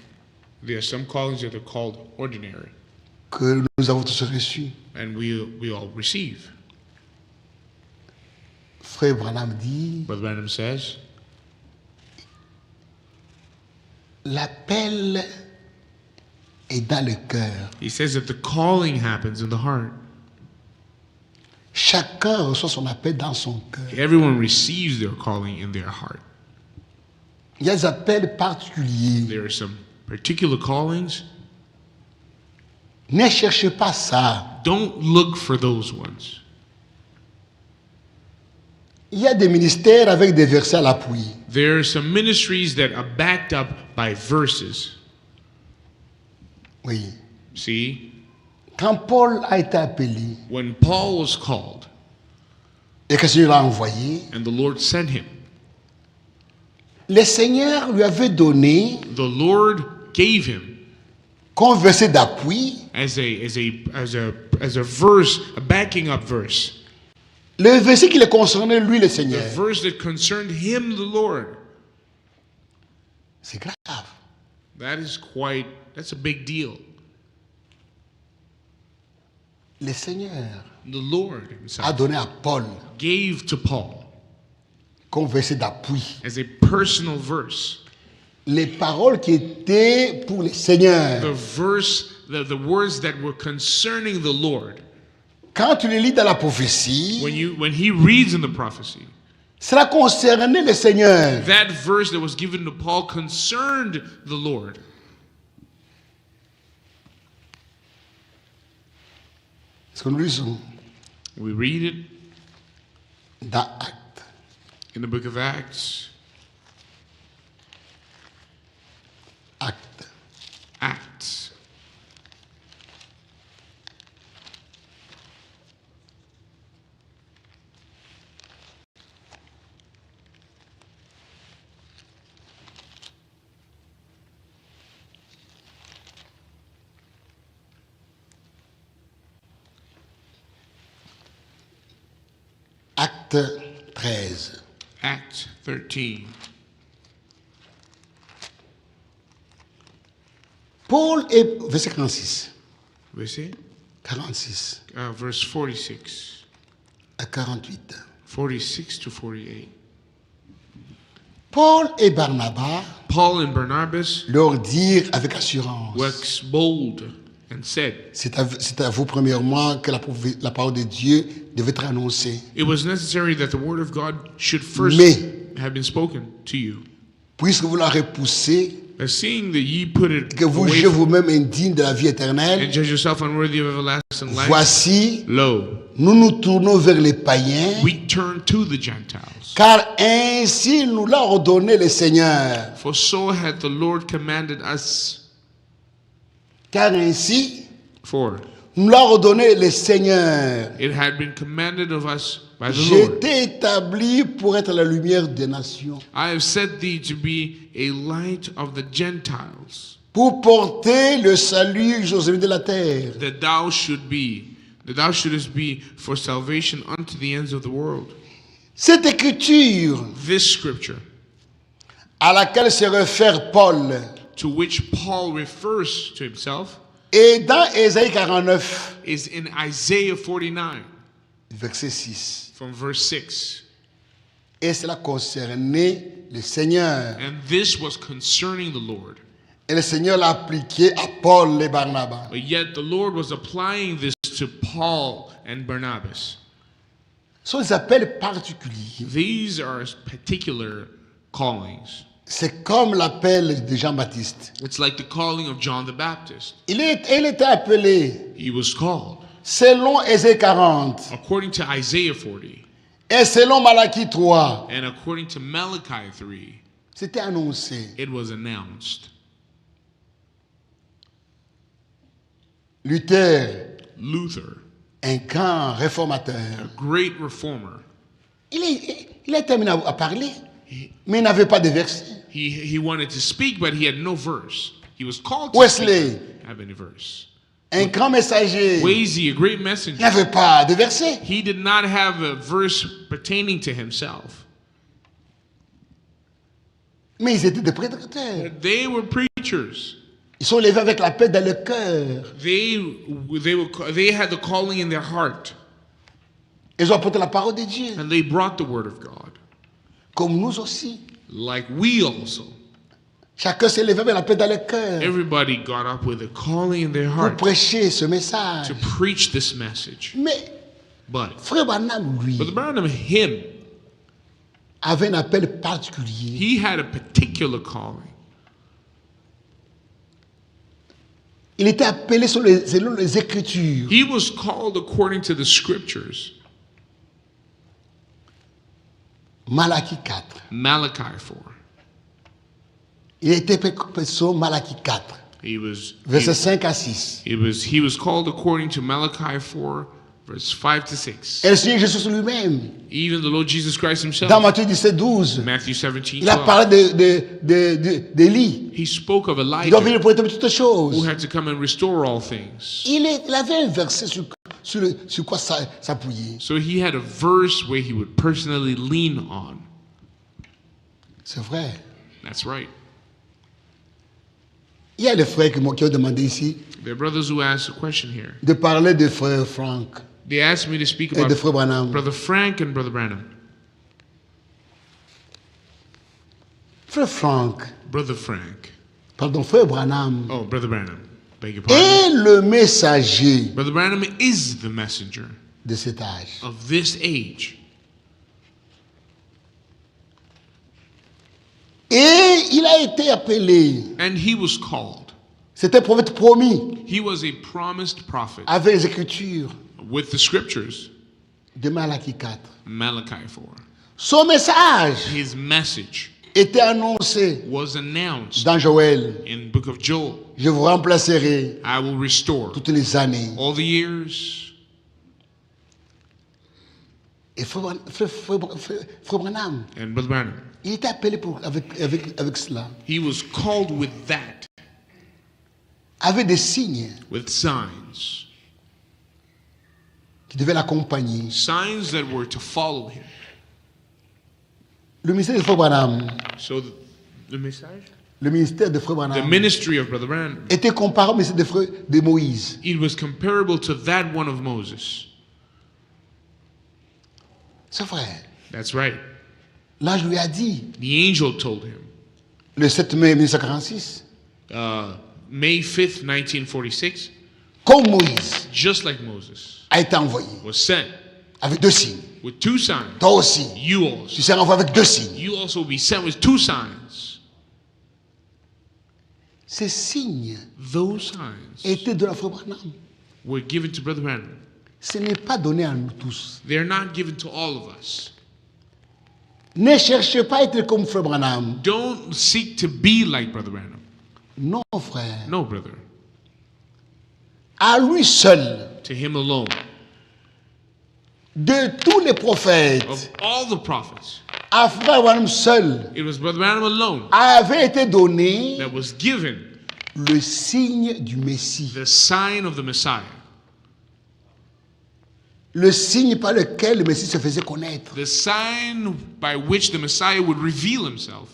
There are some callings that are called ordinary, que nous avons tous reçus. and we all receive. Frère Branham dit, Brother Branham says, l'appel est dans le cœur. he says that the calling happens in the heart. Chacun reçoit son appel dans son cœur. Everyone receives their calling in their heart. Il y a des appels particuliers. There are some particular callings. Ne cherchez pas ça. Don't look for those ones. Il y a des ministères avec des versets à l'appui. There are some ministries that are backed up by verses. Oui. See, Quand Paul a été appelé when Paul was called et que le Seigneur l'a envoyé, and the Lord sent him, le Seigneur lui avait donné the Lord gave him comme verset d'appui as a verse, a backing up verse, le verset qui le concernait, lui, le the Seigneur. verse that concerned him, the Lord. C'est grave. That's a big deal. Le Seigneur The Lord a himself donné à Paul gave to Paul comme verset d'appui as a personal verse les paroles qui étaient pour le Seigneur. the words that were concerning the Lord. Quand tu les lis dans la prophétie, When he reads in the prophecy, cela concernait le Seigneur. that verse that was given to Paul concerned the Lord. Ce que nous lisons We read it dans Actes. in the book of Acts. Actes. Acts. Acte 13. Acts 13. Paul est, verset 46. Verse 46 verse 46. à 48. 46 to 48. Paul et Barnabas Paul and Barnabas leur dirent avec assurance. wax bold and said, C'est à vous premièrement que la parole de Dieu devait être annoncée. it was necessary that the word of God should first Mais have been spoken to you. puisque vous la repoussez, seeing that ye put it que vous away jugez vous-même indigne de la vie and éternelle, judge yourself unworthy of everlasting life, voici, lo, nous nous tournons vers les païens, we turn to the Gentiles. car ainsi nous l'a ordonné le Seigneur. For so hath the Lord commanded us. Car ainsi For nous l'a ordonné le Seigneur. it had been commanded of us by the J'ai Lord. été établi pour être la lumière des nations, I have set thee to be a light of the Gentiles, pour porter le salut jusqu'aux ends de la terre. that thou shouldest be for salvation unto the ends of the world. Cette écriture This scripture, à laquelle se réfère Paul to which Paul refers to himself, est dans Ésaïe 49, is in Isaiah 49, verset 6. from verse 6. Et cela concernait le Seigneur. And this was concerning the Lord. Et le Seigneur l'a appliqué à Paul et Barnabas. But yet the Lord was applying this to Paul and Barnabas. Ce sont des appels particuliers. These are particular callings. C'est comme l'appel de Jean-Baptiste. It's like the calling of John the Baptist. Il était appelé He was called selon Ésaïe 40 according to Isaiah 40 et selon Malachie 3. and according to Malachi 3. C'était annoncé. It was announced. Luther, Luther, un grand réformateur, a great reformer, il a terminé à parler, mais il n'avait pas de verset. he wanted to speak, but he had no verse. He was called to Wesley, speak, have any verse. un grand messager, Wesley, a great il messenger, n'avait pas de verset. he did not have a verse pertaining to himself. Mais ils étaient des prédicateurs. They were preachers. Ils sont levés avec la paix dans le cœur. They had the calling in their heart, Ils ont apporté la parole de Dieu. and they brought the word of God. Comme nous aussi. Like we also. Chacun s'est levé avec la paix dans le cœur Everybody got up with a calling in their pour heart prêcher ce message. to preach this message. Mais But Frère Branham, lui, Brother Branham, him, avait un appel particulier. he had a particular calling. Il était appelé selon les Écritures. He was called according to the scriptures. Malachie 4. Malachi 4. Il était selon Malachie 4, He was versets 5 à 6. he was called according to Malachi 4, verse 5 to 6. Et le Seigneur Jésus lui-même, Even the Lord Jesus Christ dans himself, Matthieu 17, 12, Matthew 17, il a 12, parlé d'Élie. he spoke of Il doit Elijah venir pour établir toutes who choses. had to come and restore all things. Il avait un verset sur quoi s'appuyer. So he had a verse where he would personally lean on. C'est vrai. That's right. Il y a des frères qui ont demandé ici There are brothers who asked a question here. de parler de frère Frank They asked me to speak et de about frère Branham. Brother Frank and Brother Branham. Frère Frank, Brother Frank. pardon, frère Branham Oh, Brother Branham. Beg your pardon. est le messager Brother Branham is the messenger de cet âge. of this age. Et il a été appelé. And he was called. C'était un prophète promis He was a promised prophet avec les Écritures with the scriptures. de Malachie 4. Malachi 4. Son message His message était annoncé was announced dans Joël. in book of Joel. Je vous remplacerai I will restore toutes les années. all the years. Et frère Branham, And Brother Branham, il était appelé avec cela. he was called with that, Avec des signes with signs. qui devaient l'accompagner. Signs that were to follow him. Le ministère de frère Branham, So the message? le ministère de frère The Branham ministry of Brother Branham, était comparable au ministère de Moïse. it was comparable to that one of Moses. C'est vrai. That's right. L'ange lui a dit, The angel told him, le 7 mai 1946, May 5th, 1946, comme Moïse just like Moses a été envoyé was sent avec 2 signes. with 2 signs. Toi aussi, You also. tu seras envoyé avec 2 signes. You also will be sent with 2 signs. Ces signes those signs étaient de la frère Branham. were given to Brother Branham. Ce n'est pas donné à nous tous. They're not given to all of us. Ne cherchez pas à être comme frère Branham. Don't seek to be like Brother Branham. Non, frère. No, brother. À lui seul, To him alone. de tous les prophètes, Of all the prophets, à frère Branham seul, it was Brother Branham alone avait été donné that was given le signe du Messie. the sign of the Messiah. Le signe par lequel le Messie se faisait connaître. The sign by which the Messiah would reveal himself.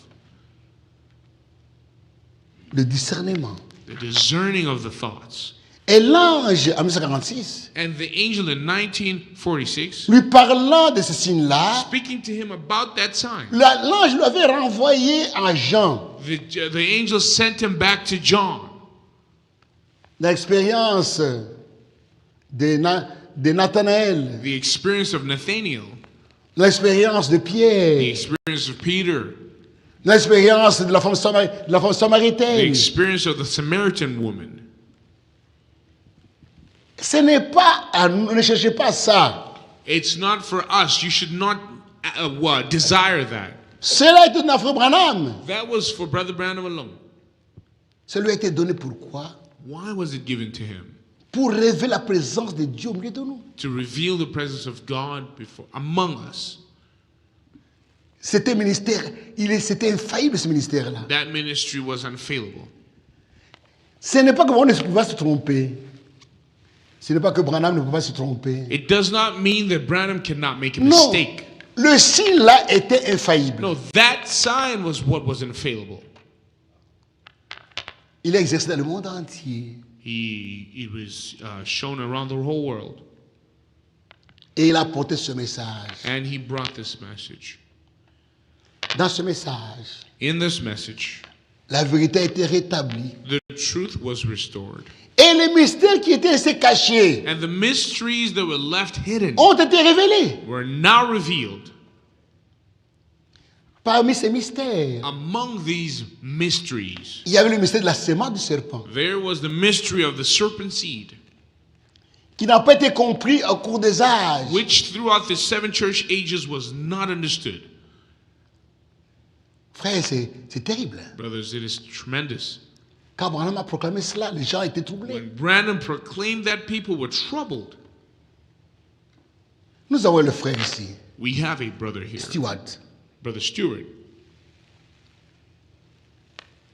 Le discernement. The discerning of the thoughts. Et l'ange, en 1946, And the angel in 1946, lui parlant de ce signe-là, speaking to him about that sign, l'ange lui avait renvoyé à Jean. the angel sent him back to John. L'expérience de Nathanaël, The experience of Nathaniel, l'expérience de the Pierre, experience of Peter, l'expérience de la femme the samaritaine. experience of the Samaritan woman. Ce n'est pas à nous, ne cherchez pas ça. It's not for us. You should not desire that. Cela est de frère Branham. That was for Brother Branham alone. Ça lui a été donné pourquoi? Why was it given to him? Pour révéler la présence de Dieu au milieu de nous. To reveal the presence of God among us. C'était un ministère, c'était infaillible ce ministère-là. That ministry was unfailable. Ce n'est pas que on ne peut pas se tromper. Ce n'est pas que Branham ne peut pas se tromper. It does not mean that Branham cannot make a Non, mistake. le signe là était infaillible. No, that sign was what was infallible. Il a exercé dans le monde entier. It was shown around the whole world. Et il a porté ce message. And he brought this message. Dans ce message, In this message, la vérité a été rétablie. the truth was restored. Et les mystères qui étaient laissés cachés And the mysteries that were left hidden ont été révélés. were now revealed. Parmi ces mystères, Among these mysteries, il y avait le mystère de la sémence du serpent, there was the mystery of the serpent seed, qui n'a pas été compris au cours des âges. which throughout the 7 church ages was not understood. Frère, c'est terrible. Brothers, it is tremendous. Quand Branham a proclamé cela, les gens étaient troublés. When Branham proclaimed that, people were troubled. Nous avons le frère ici, We have a brother here, Stewart. Brother Stewart.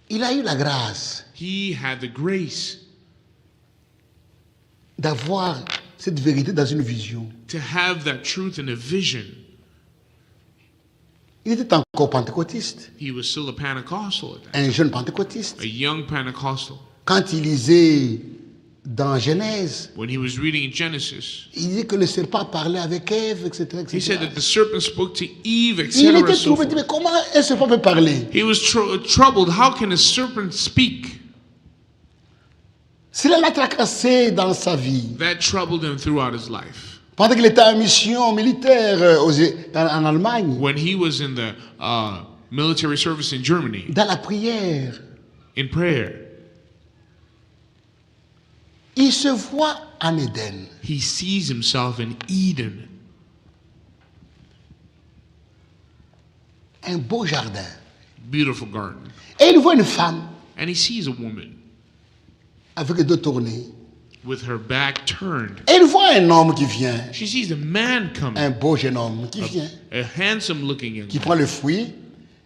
Il a eu la grâce He had the grace d'avoir cette vérité dans une vision. to have that truth in a vision. Il était encore pentecôtiste, He was still a Pentecostal at that, un jeune pentecôtiste. a young Pentecostal. Quand il lisait dans Genèse, When he was reading in Genesis, il disait que le serpent parlait avec Ève, etc. he said etc. that the serpent spoke to Eve, Il etc. était so troublé, il dit, forth. mais comment un serpent peut parler? He was troubled. How can a serpent speak? Cela l'a tracassé dans sa vie. That troubled him throughout his life. Pendant qu'il était en mission militaire en Allemagne, When he was in the military service in Germany, dans la prière, in prayer, il se voit en Éden. he sees himself in Eden, Un beau jardin. beautiful garden. Et il voit une femme And he sees a woman avec les dos tournés. with her back turned. Et il voit un homme qui vient. She sees a man coming, Un beau jeune homme qui vient. a handsome looking young Qui man. prend le fruit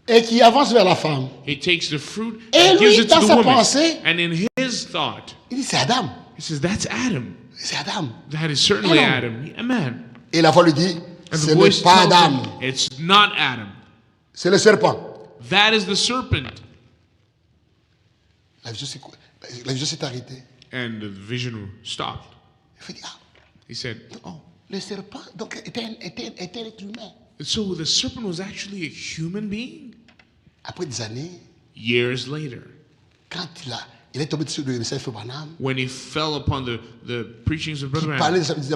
et qui avance vers la femme. He takes the fruit Et and gives lui, it to dans the sa woman. pensée, And in his thought, il dit, c'est Adam. he says, that's Adam. C'est Adam. That is certainly Adam. Adam. A man. Et la voix lui dit, And ce the n'est voice pas tells Adam, him, it's not Adam. c'est le serpent. That is the serpent. La vision s'est arrêtée. And the vision stopped. Il fait, ah, He said, oh. le serpent donc était un être humain. So the serpent was actually a human being? Après des années, Years later, quand il est tombé sur le message de Branham, when he fell upon the preachings of qui Brother parlait Branham, de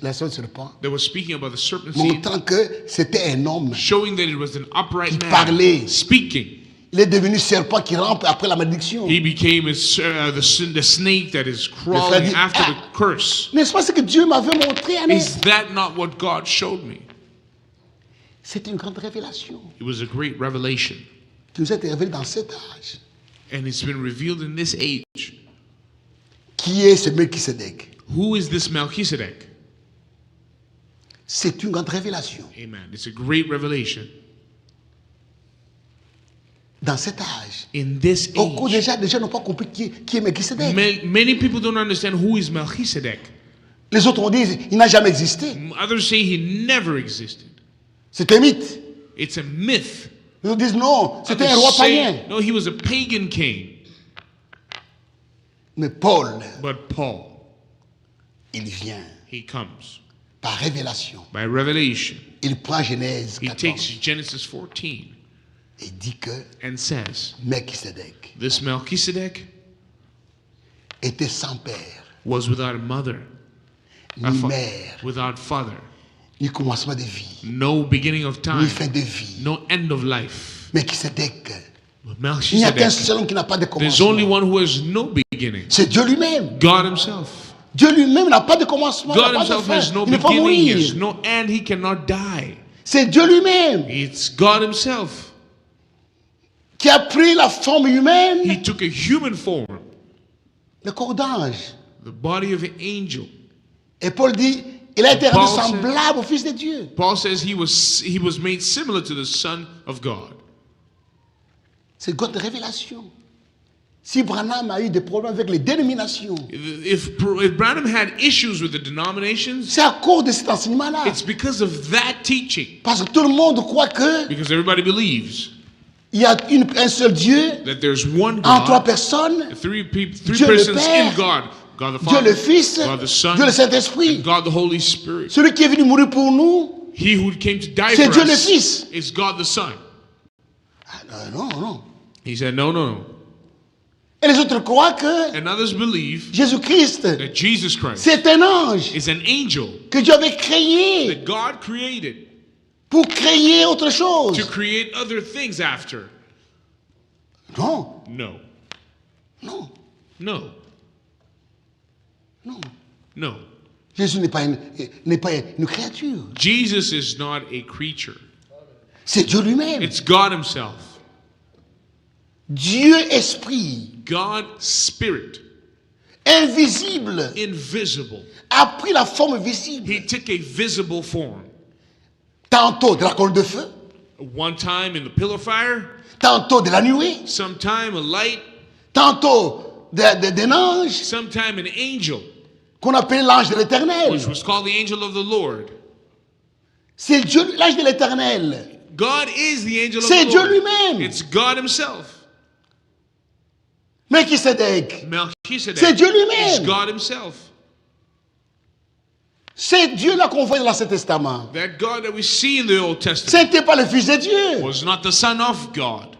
la serpent, that was speaking about the serpent seed, montrant que c'était un homme. showing that it was an upright Qui man parlait. speaking. il est devenu serpent qui rampe après la malédiction. He became the snake that is crawling dit, after the curse. N'est-ce pas ce que Dieu m'avait montré, Annette? Is that not what God showed me? C'est une grande révélation It was a great revelation. qui nous a été révélée dans cet âge. And it's been revealed in this age. Qui est ce Melchisedec? Who is this Melchizedek? C'est une grande révélation. Amen. It's a great revelation. Dans cet âge, In this beaucoup age, des gens n'ont pas compris qui est Melchisedec. many people don't understand who is Melchizedek. Les autres ont dit il n'a jamais existé. Others say he never existed. C'est un mythe. It's a myth. Les autres disent non, c'était un Others roi say, païen. no, he was a pagan king. Mais Paul, But Paul, il vient he comes par révélation. by revelation. Il prend Genèse He 14 takes Genesis 14 et dit que and says, Melchisedec this Melchizedek était sans père, was without a mother, ni mère, without father, ni commencement de vie, no beginning of ni time, fin de vie. no end of life. Melchisedec, But il n'y a qu'un Melchizedek, seul homme qui n'a pas de there's only commencement. one who has no beginning. C'est Dieu lui-même. God himself. Dieu lui-même n'a pas de commencement, il n'a God pas de himself fin. has no Il ne peut pas beginning, he has mourir. no end, he cannot die. C'est Dieu lui-même It's God himself. qui a pris la forme humaine, He took a human form, le corps d'ange. the body of an angel. Et Paul dit, il a été rendu Paul said- semblable au Fils de Dieu. Paul says he was made similar to the Son of God. C'est une grande révélation. Si Branham a eu des problèmes avec les dénominations, If Branham had issues with the denominations, c'est à cause de cet enseignement-là. it's because of that teaching. Parce que tout le monde croit que Because everybody believes il y a un seul Dieu that there's one en trois God, personnes, three Dieu le persons Père, in God. God the Dieu Father, le Fils, God the Son, Dieu le Saint-Esprit. and God the Holy Spirit. Celui qui est venu mourir pour nous, He who came to die c'est for Dieu le us Fils. is God the Son. Ah, non, non. He said, no. Et les autres croient que And others believe Jésus-Christ, that Jesus Christ c'est un ange is an angel que Dieu avait créé that God created pour créer autre chose. to create other things after. Non, No, non, no, non. no. Jésus n'est pas une créature. Jesus is not a creature. C'est Dieu lui-même. It's God himself. Dieu esprit, God spirit, invisible, invisible. a pris la forme visible. He took a visible form. Tantôt de la colonne de feu, One time in the pillar fire, tantôt de la nuée, sometime a light, tantôt d'un ange sometime an angel, qu'on appelle l'ange de l'éternel. which was called the angel of the Lord. C'est Dieu, l'ange de l'éternel. God is the angel of C'est the Dieu Lord. lui-même. It's God himself. Melchisedec, Melchizedek c'est Dieu is lui-même. God himself. C'est Dieu là qu'on voit dans l'Ancien Testament. That God that we see in the Old Ce Testament n'était pas le Fils de Dieu. was not the Son of God,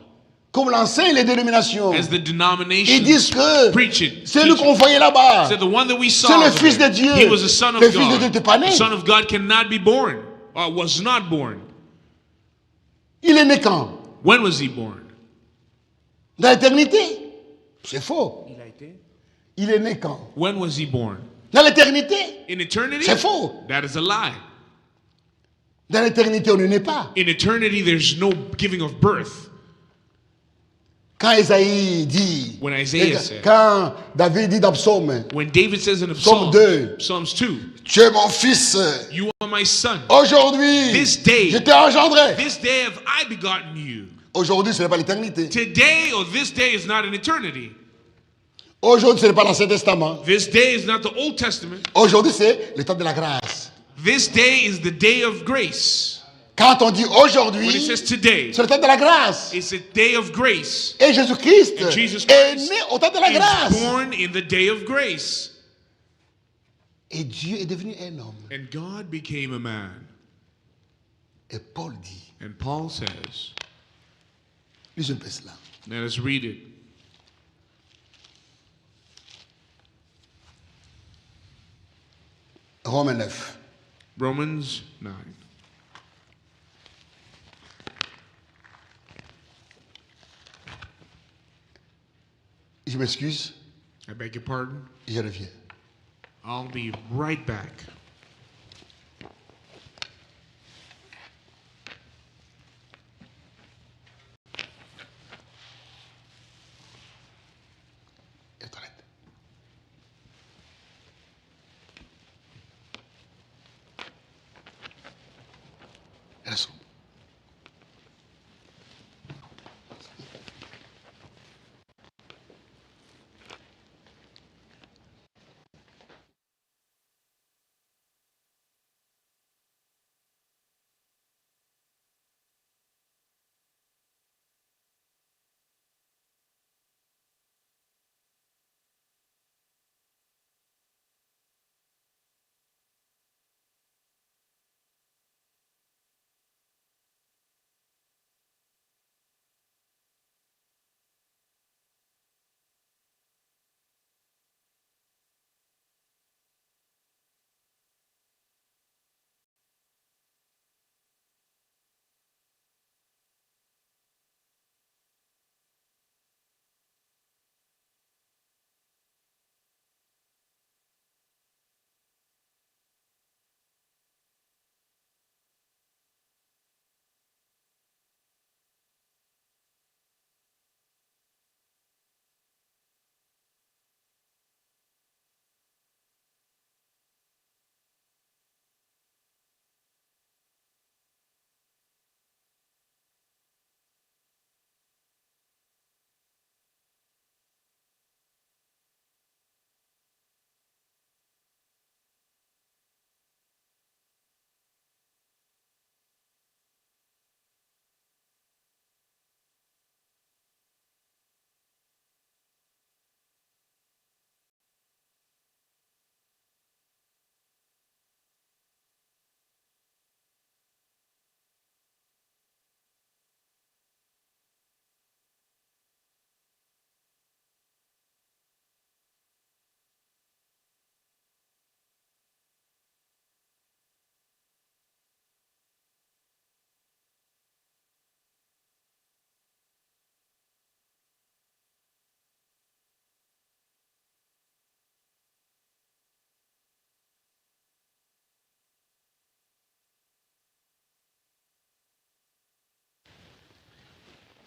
Comme l'enseignent les dénominations. as the Ils denominations disent que preach it. c'est lui teach qu'on it. voyait là-bas. Said the one that we C'est saw, le over Fils there, de Dieu. he was the Son of Le Fils de Dieu God. n'était pas né. The Son of God cannot be born, or was not born. Il est né quand? When was he born? Dans l'éternité. C'est faux. Il est né quand? When was he born? Dans l'éternité. In eternity? C'est faux. That is a lie. Dans l'éternité, on ne naît pas. In eternity, there's no giving of birth. Quand Isaïe dit, When Isaiah said, quand David dit dans Psaume, when David says in Psaume Psalms, 2, Psalms 2, tu es mon fils. you are my son. Aujourd'hui, This day, je t'ai engendré. This day have I begotten you. Aujourd'hui, ce n'est pas l'éternité. Today or this day is not an eternity. Aujourd'hui, ce n'est pas l'Ancien Testament. This day is not the Old Testament. Aujourd'hui, c'est le temps de la grâce. This day is the day of grace. Quand on dit aujourd'hui, When it says today, c'est le temps de la grâce. it's a day of grace. Et Jésus-Christ And Jesus est Christ né au temps de la is grâce. born in the day of grace. Et Dieu est devenu un homme. And God became a man. Et Paul dit, And Paul says, lisez un peu cela. let us read it. Romains 9. Romans 9. Je m'excuse. I beg your pardon. Je reviens. I'll be right back. Reste.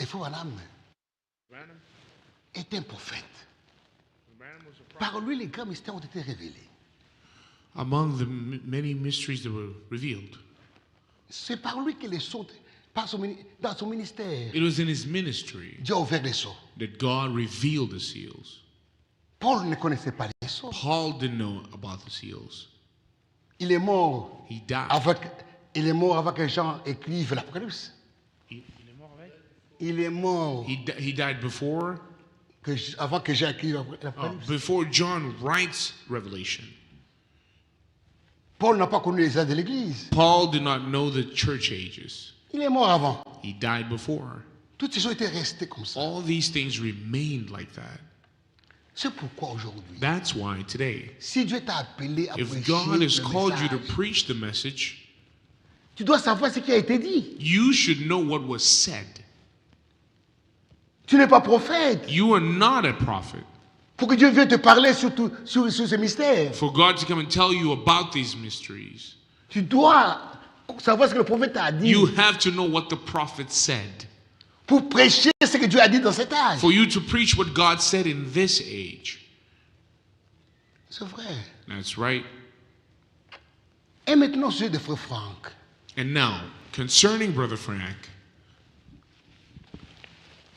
Et frère Branham est un prophète. Par lui, les grands mystères ont été révélés. Among the many mysteries that were revealed. C'est par lui que les sceaux, dans son ministère, It was in his ministry Dieu a ouvert les sceaux. that God revealed the seals. Paul ne connaissait pas les sceaux. Paul didn't know about the seals. Il est mort He died. avant que Jean écrive l'Apocalypse. Il est mort He died before avant que Jean écrive l'Apocalypse. before John writes Revelation. Paul n'a pas connu les âges de l'Église. Paul did not know the church ages. Il est mort avant. He died before. Toutes ces choses étaient restées comme ça. All these things remained like that. C'est pourquoi aujourd'hui, That's why today, si Dieu t'a appelé à if prêcher God has le called you to message, preach the message, tu dois savoir ce qui a été dit. you should know what was said. Tu n'es pas prophète You are not a prophet. pour que Dieu vienne te parler sur ce mystère. For God to come and tell you about these mysteries, Tu dois savoir ce que le prophète t'a dit you have to know what the prophet said. pour prêcher ce que Dieu a dit dans cet âge. For you to preach what God said in this age. C'est vrai. That's right. Et maintenant, au sujet de frère Franck. And now, concerning Brother Frank,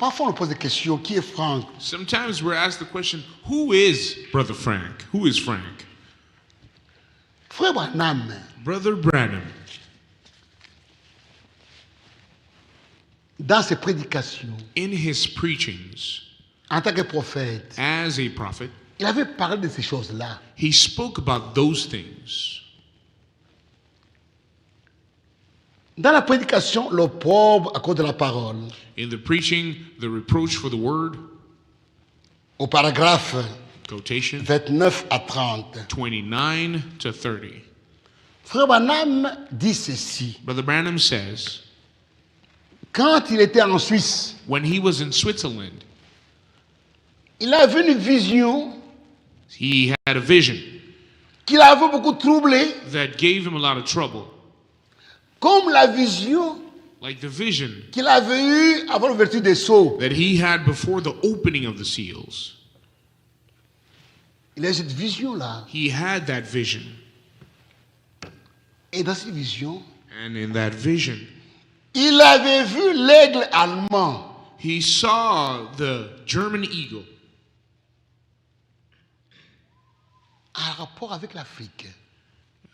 Parfois, on pose des questions. Qui est Franck? sometimes we're asked the question, who is Brother Frank? Who is Frank? Frère Branham, Brother Branham, dans ses prédications, in his preachings, en tant que prophète, as a prophet, il avait parlé de ces choses-là. he spoke about those things. Dans la prédication, l'opprobre à cause de la parole. In the preaching, the reproach for the word, Au paragraphe quotation 29 à 30. 29 to 30. Frère Branham dit ceci. Brother Branham says, Quand il était en Suisse, when he was in Switzerland, Il avait une vision He had a vision qui l'avait beaucoup troublé, that gave him a lot of trouble, comme la vision like the vision qu'il avait eue avant l'ouverture des sceaux. that he had before the opening of the seals. Il a cette vision-là. He had that vision. Et dans cette vision, And in that vision, il avait vu l'aigle allemand. he saw the German eagle En rapport avec l'Afrique.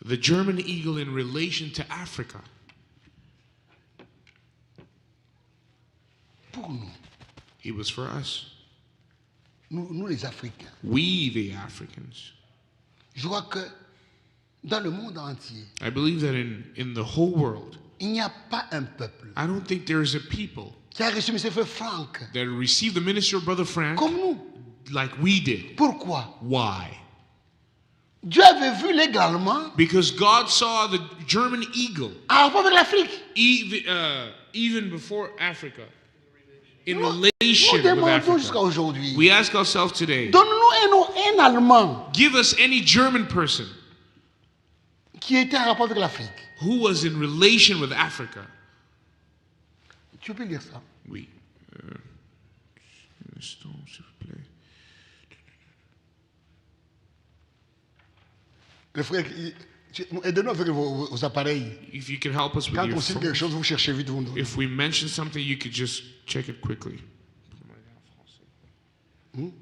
the German eagle in relation to Africa. Pour nous, He was for us. nous les Africains. We, the Africans. Je crois que dans le monde entier, I believe that in the whole world, il n'y a pas un peuple I don't think there is a people qui a reçu M. Frère Franck that received the ministry of Brother Frank comme nous. like we did. Pourquoi? Why? Dieu avait vu l'aigle allemand Because God saw the German eagle en rapport avec l'Afrique. even before Africa, in Nous relation with demandons jusqu'à Africa. aujourd'hui. We ask ourselves today, Donne-nous un Allemand give us any German person qui était en rapport avec l'Afrique. who was in relation with Africa. Tu peux lire ça. Oui. S'il vous plaît. Le frère, aidez-nous avec vos appareils. If you could help us with Quand your on cite quelque phones. chose, vous cherchez vite. Vous... If we mention something, you could just check it quickly. Non,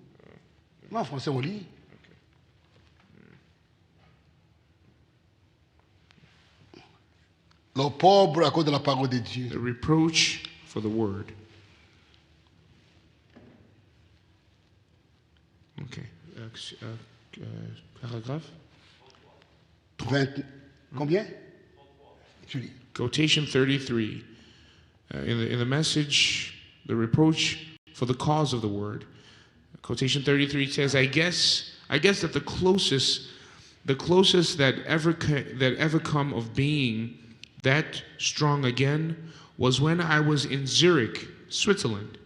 en français, on lit. Le pauvre à cause de la parole de Dieu. The reproach for the word. Okay. Paragraph. 20, combien? Tu lis. Quotation 33. In the message, the reproach for the cause of the word. Quotation 33 says, I guess that the closest that ever come of being that strong again was when I was in Zurich, Switzerland.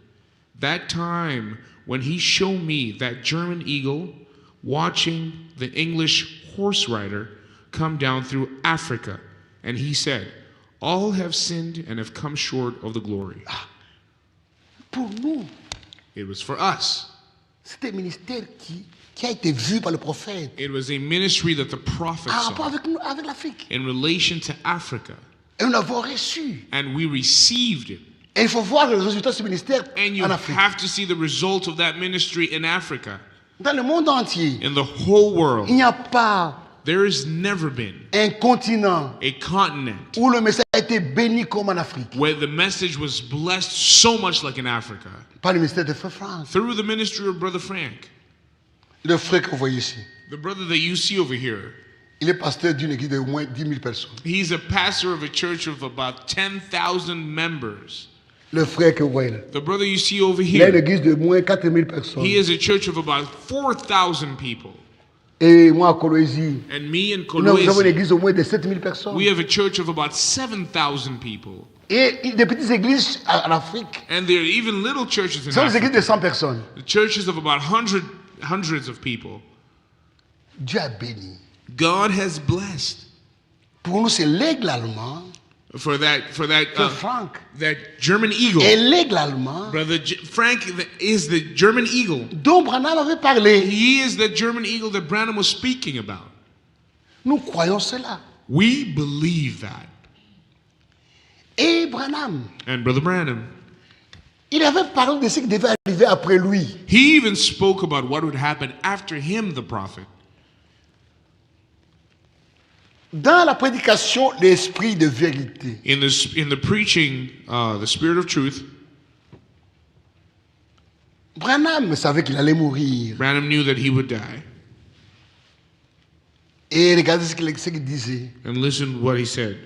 That time when he showed me that German eagle watching the English horse rider come down through Africa. And he said, all have sinned and have come short of the glory. Pour nous, It was for us. c'était un ministère qui a été vu par le prophète. It was a ministry that the prophet En rapport saw avec nous, avec l'Afrique. in relation to Africa. Et nous l'avons reçu. And we received it. Et il faut voir le résultat de ce ministère And you en Afrique. have to see the result of that ministry in Africa. Dans le monde entier, In the whole world, il n'y a pas there has never been un continent a continent où le message a été béni comme en Afrique. where the message was blessed so much like in Africa. Par le ministère de Frère Franck. Through the ministry of Brother Frank. Le frère que vous voyez ici. The brother that you see over here. Il est pasteur d'une église de au moins 10 000 personnes. He's a pastor of a church of about 10,000 members. Le frère que vous voyez là. The brother you see over Il a une here, église de moins 4 000 personnes. he is a church of about 4,000 people. Et moi à Coloésie, And me in nous avons une Kolwezi, église de moins de 7 000 personnes. we have a church of about 7,000 people. Et des petites églises en Afrique. And there are even little churches in Ce sont des Africa. églises de 100 personnes. The churches of about hundreds of people. Dieu a béni. God has blessed Pour nous, c'est l'aigle allemand, for that Frère Franck. that German eagle. Et l'aigle allemand Brother Frank is the German eagle. dont Branham avait parlé. He is the German eagle that Branham was speaking about. Nous croyons cela. We believe that. Et Branham, And Brother Branham, il avait parlé de ce qui devait arriver après lui. he even spoke about what would happen after him, the prophet. Dans la prédication, l'esprit de vérité. In the preaching, the spirit of truth, Branham savait qu'il allait mourir. Branham knew that he would die. Et regardez ce qu'il disait. And listen what he said.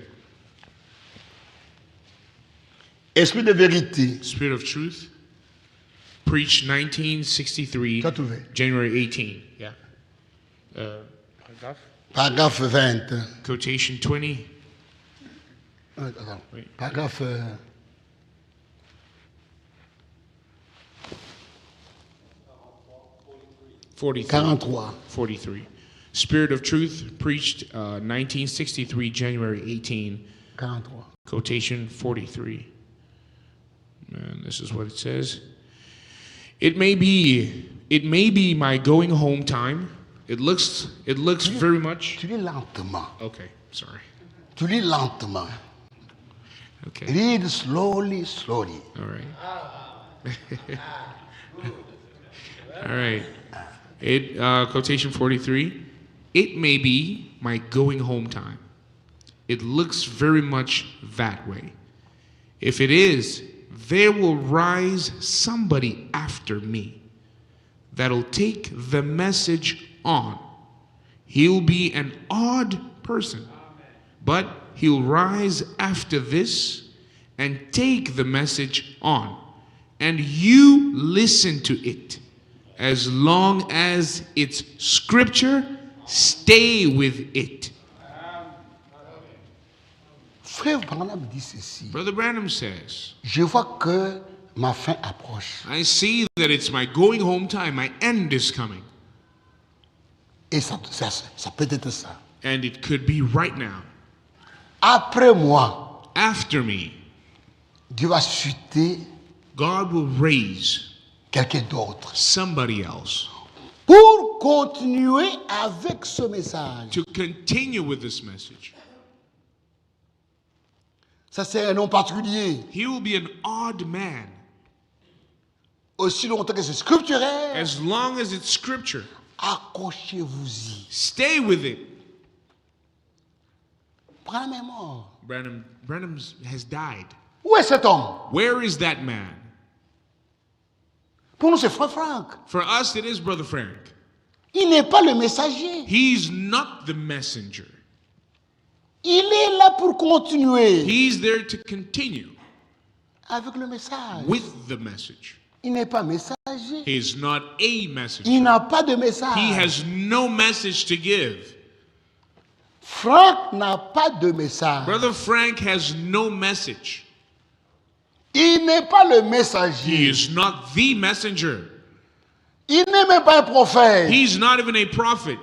Esprit de vérité. Spirit of truth, preached 1963, Tu as trouvé. January 18. Yeah. Paragraphe 20. Quotation 20. Attends. Oui. Paragraphe. 43. 43. Spirit of Truth, preached 1963, January 18. 43. Quotation 43. And this is what it says. It may be my going home time. It looks very much. Tu lis lentement. Okay, sorry. Tu lis lentement. Okay. Read slowly. All right. All right. Quotation 43. It may be my going home time. It looks very much that way. If it is, there will rise somebody after me that'll take the message on. He'll be an odd person, but he'll rise after this and take the message on. And you listen to it. As long as it's scripture, stay with it. Frère Branham dit ceci. Brother Branham says, Je vois que ma fin approche. I see that it's my going home time. My end is coming. Et ça peut être ça. And it could be right now. Après moi, After me, Dieu va susciter God will raise quelqu'un d'autre somebody else pour continuer avec ce message. to continue with this message. Ça, c'est un nom particulier. He will be an odd man Aussi longtemps que c'est scripturaire, as long as it's scripture. accrochez-vous-y. Stay with it. Branham est mort. Branham has died. Où est cet homme? Where is that man? Pour nous, c'est Frère Franck. For us, it is Brother Frank. Il n'est pas le messager. He's not the messenger. Il est là pour continuer He's there to continue avec le message. with the message. Il n'est pas messager. He is not a Il messenger. n'a pas de message. He has no message to give. Franck n'a pas de message. Brother Frank has no message. Il n'est pas le He messager. is not the messenger. Il n'est même pas un prophète. He's not even a prophet.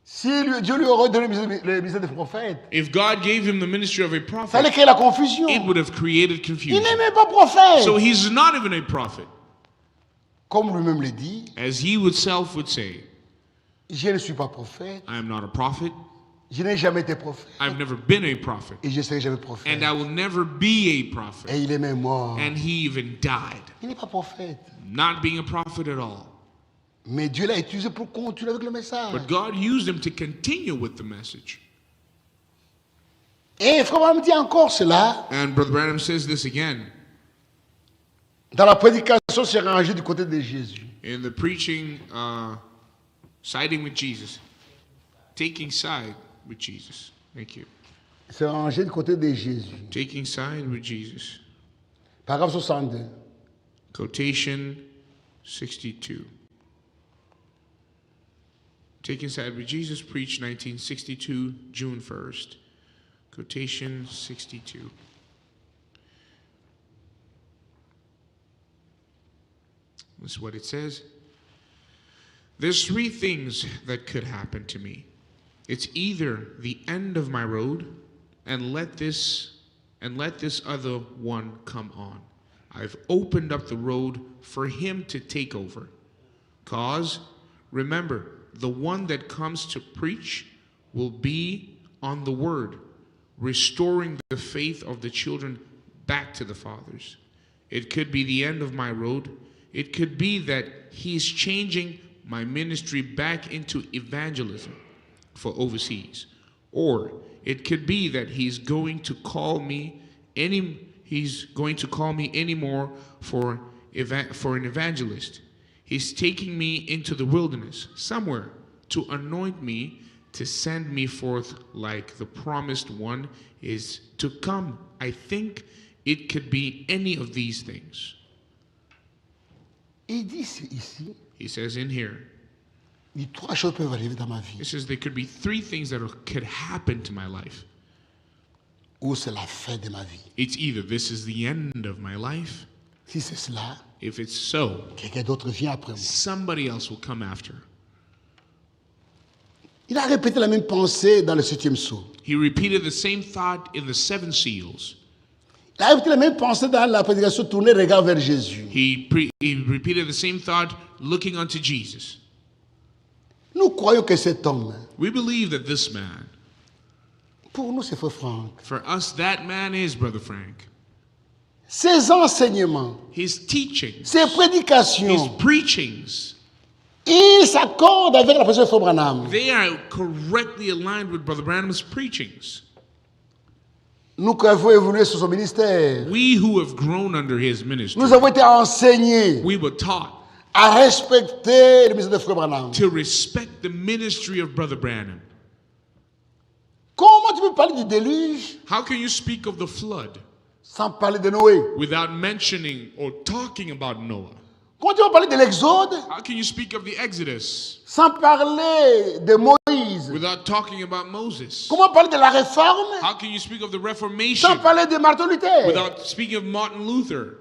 Si Dieu lui aurait donné le ministère de prophète, If God gave him the ministry of a ça allait prophet, créer la confusion. it would have created Il confusion. n'est même pas prophète. So he's not even a prophet. Comme lui-même le dit, As he himself would say, je ne suis pas prophète. I am not a prophet. Je n'ai jamais été prophète. I've never been a prophet. Et je ne serai jamais prophète. And I will never be a prophet. Et il est même mort. And he even died. Il n'est pas prophète. Not being a prophet at all. Mais Dieu l'a utilisé pour continuer avec le message. But God used him to continue with the message. Et Frère Branham dit encore cela. And Brother Branham says this again. Dans la prédication, c'est rangé du côté de Jésus. In the preaching, siding with Jesus. Taking side with Jesus. Thank you. C'est rangé du côté de Jésus. Taking side with Jesus. Paragraphe 62. Quotation 62. Taking side with Jesus, preached 1962, June 1st. Quotation 62. This is what it says. There's three things that could happen to me. It's either the end of my road and let this other one come on. I've opened up the road for him to take over. Cause, remember, the one that comes to preach will be on the word, restoring the faith of the children back to the fathers. It could be the end of my road. It could be that he's changing my ministry back into evangelism for overseas. Or it could be that he's going to call me anymore for an evangelist. He's taking me into the wilderness somewhere to anoint me, to send me forth like the promised one is to come. I think it could be any of these things. Il dit ici, He says in here, il dit trois choses peuvent arriver dans ma he vie. says there could be three things that could happen to my life. Ou c'est la fin de ma vie. It's either this is the end of my life, Si c'est cela, if it's so, quelqu'un d'autre vient après moi. somebody else will come after. Il a répété la même pensée dans le 7e sceau. He repeated the same thought in the 7 seals. Il a répété la même pensée dans la prédication tournée regard vers Jésus. He repeated the same thought looking unto Jesus. Nous croyons que cet homme, We believe that this man, pour nous c'est Frère Franck, for us, that man is Brother Frank. ses enseignements, His teachings, ses his prédications, preachings, ils s'accordent avec la prédication de Frère Branham. they are correctly aligned with Brother Branham's preachings. Nous qui avons évolué sur son ministère, We who have grown under his ministry, nous avons été enseignés we were taught à respecter le ministère de Frère Branham. to respect the ministry of Brother Branham. Comment tu peux parler du déluge How can you speak of the flood sans parler de Noé? without mentioning or talking about Noah? Comment tu peux parler de l'Exode How can you speak of the Exodus sans parler de Moïse? without talking about Moses? Comment parler de la réforme How can you speak of the Reformation sans parler de Martin Luther? without speaking of Martin Luther?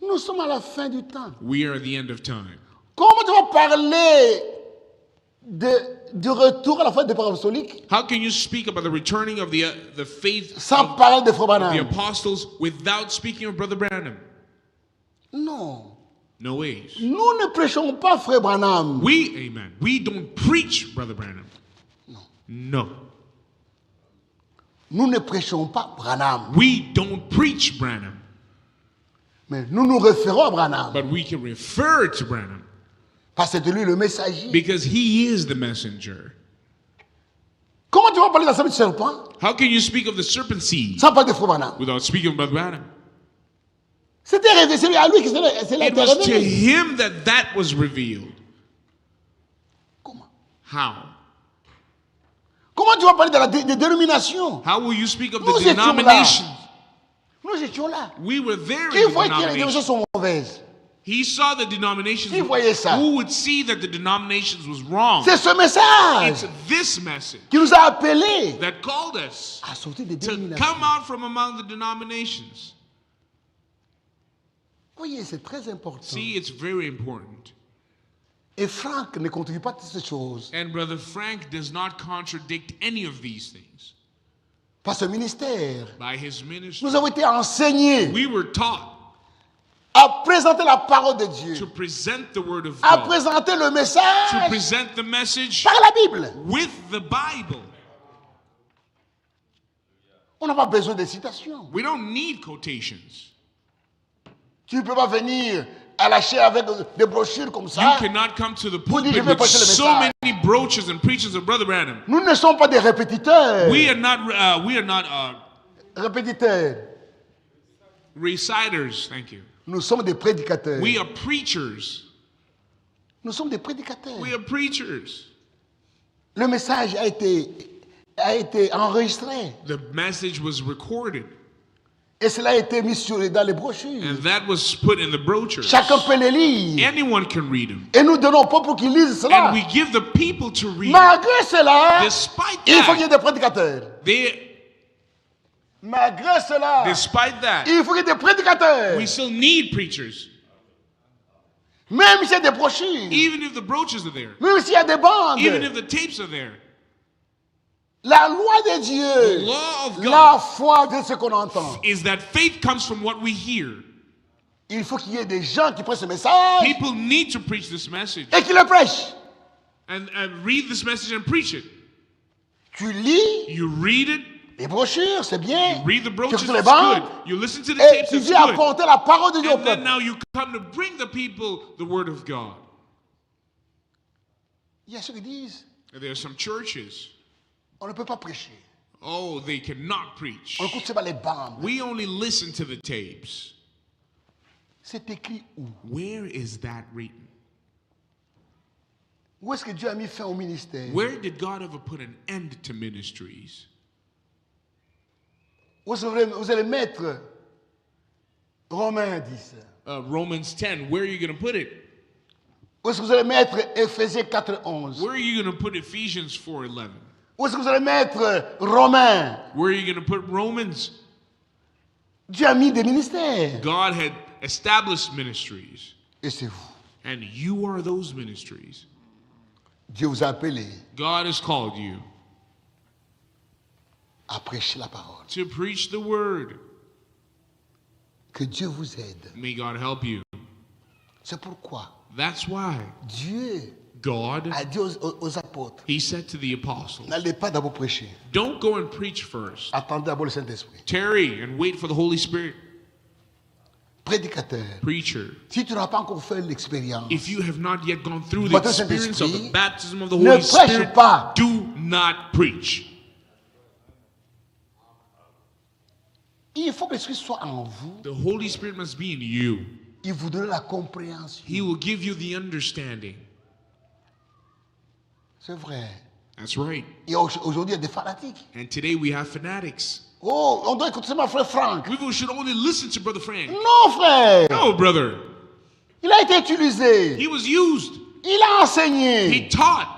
Nous sommes à la fin du temps. We are at the end of time. Comment tu vas parler du retour à la fin des paroles apostoliques How can you speak about the returning of the faith sans of parler de Frère the Branham? apostles without speaking of Brother Branham? Non. No ways. Nous ne prêchons pas Frère Branham. Amen. We don't preach Brother Branham. No. Nous ne prêchons pas Branham. We don't preach Branham. Mais nous nous référons à Branham. But we can refer to Branham Parce que c'est lui le messager. because he is the messenger. Comment tu vas parler de la semence du serpent How can you speak of the serpent seed sans parler de Frère Branham? without speaking of Brother Branham? C'était révélé, c'est à lui que c'est It was to révélé. him that was revealed. Comment How? Comment tu vas parler de la dénomination? How will you speak of Nous the étions là. denominations? Nous étions là. We were there Qui in the voyait que les dénominations denominations. sont mauvaises? He saw the denominations. Qui voyait ça? Who would see that the denominations was wrong? C'est ce message It's this message qui nous a appelés that called us à sortir des to dénominations. come out from among the denominations. Voyez, c'est très important. See, it's very important. Et Franck ne contribue pas à toutes ces choses. And Brother Frank does not contradict any of these things. Par ce ministère, By his ministry, nous avons été enseignés we were taught à présenter la parole de Dieu, to present the word of à God, présenter le to message present the message par la Bible. with the Bible. On n'a pas besoin de citations. We don't need quotations. Tu ne peux pas venir à la chaire avec des brochures comme You ça. cannot come to the Pour dire, pulpit je vais with prêcher le so message. many brooches and preachers of Brother Branham. Nous ne sommes pas des répétiteurs. We are not Répétiteurs. reciters. Thank you. Nous sommes des prédicateurs. We are preachers. Nous sommes des prédicateurs. We are preachers. Le message a été enregistré. The message was recorded, Et cela a été mis dans les brochures. and that was put in the brochures. Chacun peut les lire. Anyone can read them. Et nous donnons pas pour qu'ils lisent cela. And we give the people to read. Malgré cela, Despite il faut qu'il y ait that, des prédicateurs. Malgré cela, despite that, il faut qu'il y ait des prédicateurs. we still need preachers. Même s'il y a des brochures, Even if the brooches are there, même s'il y a des bandes, even if the tapes are there, la loi de Dieu, the law of la God foi de ce qu'on entend. is that faith comes from what we hear. Il faut qu'il y ait des gens qui prennent ce message People need to preach this message et qui le prêchent. and read this message and preach it. Tu lis You read it, les brochures, c'est bien. read the Tu brooches, écoutes les it's good. bandes You listen to the et tapes, tu it's viens good. apporter la parole de Dieu au And then peuple. now you come to bring the people the word of God. Il y a ceux qui disent, And there are some churches, on ne peut pas prêcher. oh, they cannot preach. On écoute seulement les bandes. We only listen to the tapes. C'est écrit où? Where is that written? Où est-ce que Dieu a mis fin au ministère? Where did God ever put an end to ministries? Où est-ce que vous allez mettre Romains 10? Romans 10, where are you going to put it? Où est-ce que vous allez mettre Éphésiens 4, 11? Where are you going to put Ephesians 4:11? Où est-ce que vous allez mettre Romains? Where are you going to put Romans? Dieu a mis des ministères. God had established ministries, Et c'est vous. and you are those ministries. Dieu vous a appelé God has called you à prêcher la parole. to preach the word. Que Dieu vous aide. May God help you. C'est pourquoi That's why Dieu God, a dit aux apôtres, he said to the apostles, n'allez pas d'abord prêcher. don't go and preach first. Attendez d'abord le Saint-Esprit. Tarry and wait for the Holy Spirit. Prédicateur, Preacher, si tu n'as pas encore fait l'expérience, if you have not yet gone through the Baptême experience of the Saint-Esprit, baptism of the ne Holy prêche Spirit, pas. do not preach. Il faut que l'Esprit soit en vous. The Holy Spirit must be in you. Il vous donne la compréhension. He will give you the understanding. C'est vrai. That's right. Et aujourd'hui, il y a des fanatiques. And today we have fanatics. Oh, on doit écouter ma frère Franck. We should only listen to Brother Frank. Non, frère. No, brother. Il a été utilisé. He was used. Il a enseigné. He taught.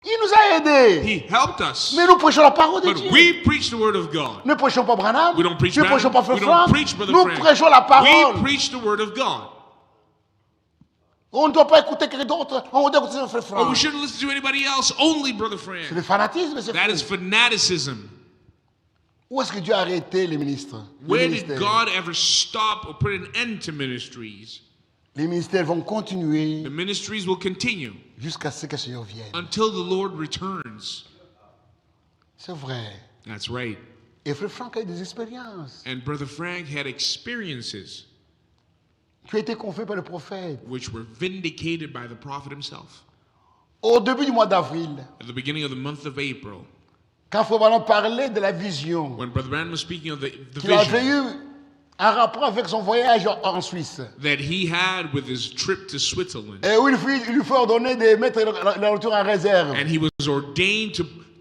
Il nous a aidés. He helped us. Mais nous prêchons la parole de But Dieu. we preach the word of God. Ne prêchons pas Branham. We don't preach Ne prêchons pas Branham. frère We don't Franck. preach Brother Nous Frank. prêchons la parole. We preach the word of God. On ne doit pas écouter quelqu'un d'autre. On doit écouter frère But we Franck. shouldn't listen to anybody else, only Brother C'est Frank. le fanatisme. C'est That fou. is fanaticism. Où est-ce que Dieu a arrêté les ministres? Where Les did ministères. God ever stop or put an end to ministries? Les ministères vont continuer The ministries will continue jusqu'à ce que le Seigneur vienne. until the Lord returns. C'est vrai. That's right. Et frère Franck a eu des expériences And Brother Frank had experiences qui ont été confiées par le prophète. which were vindicated by the prophet himself. Au début du mois d'avril, At the beginning of the month of April, quand frère Branham parlait de la vision, when Brother Branham was speaking of the qu'il avait vision eu un rapport avec son voyage en Suisse, that he had with his trip to Switzerland, et où il lui fait ordonner de mettre la nourriture en réserve. and he was ordained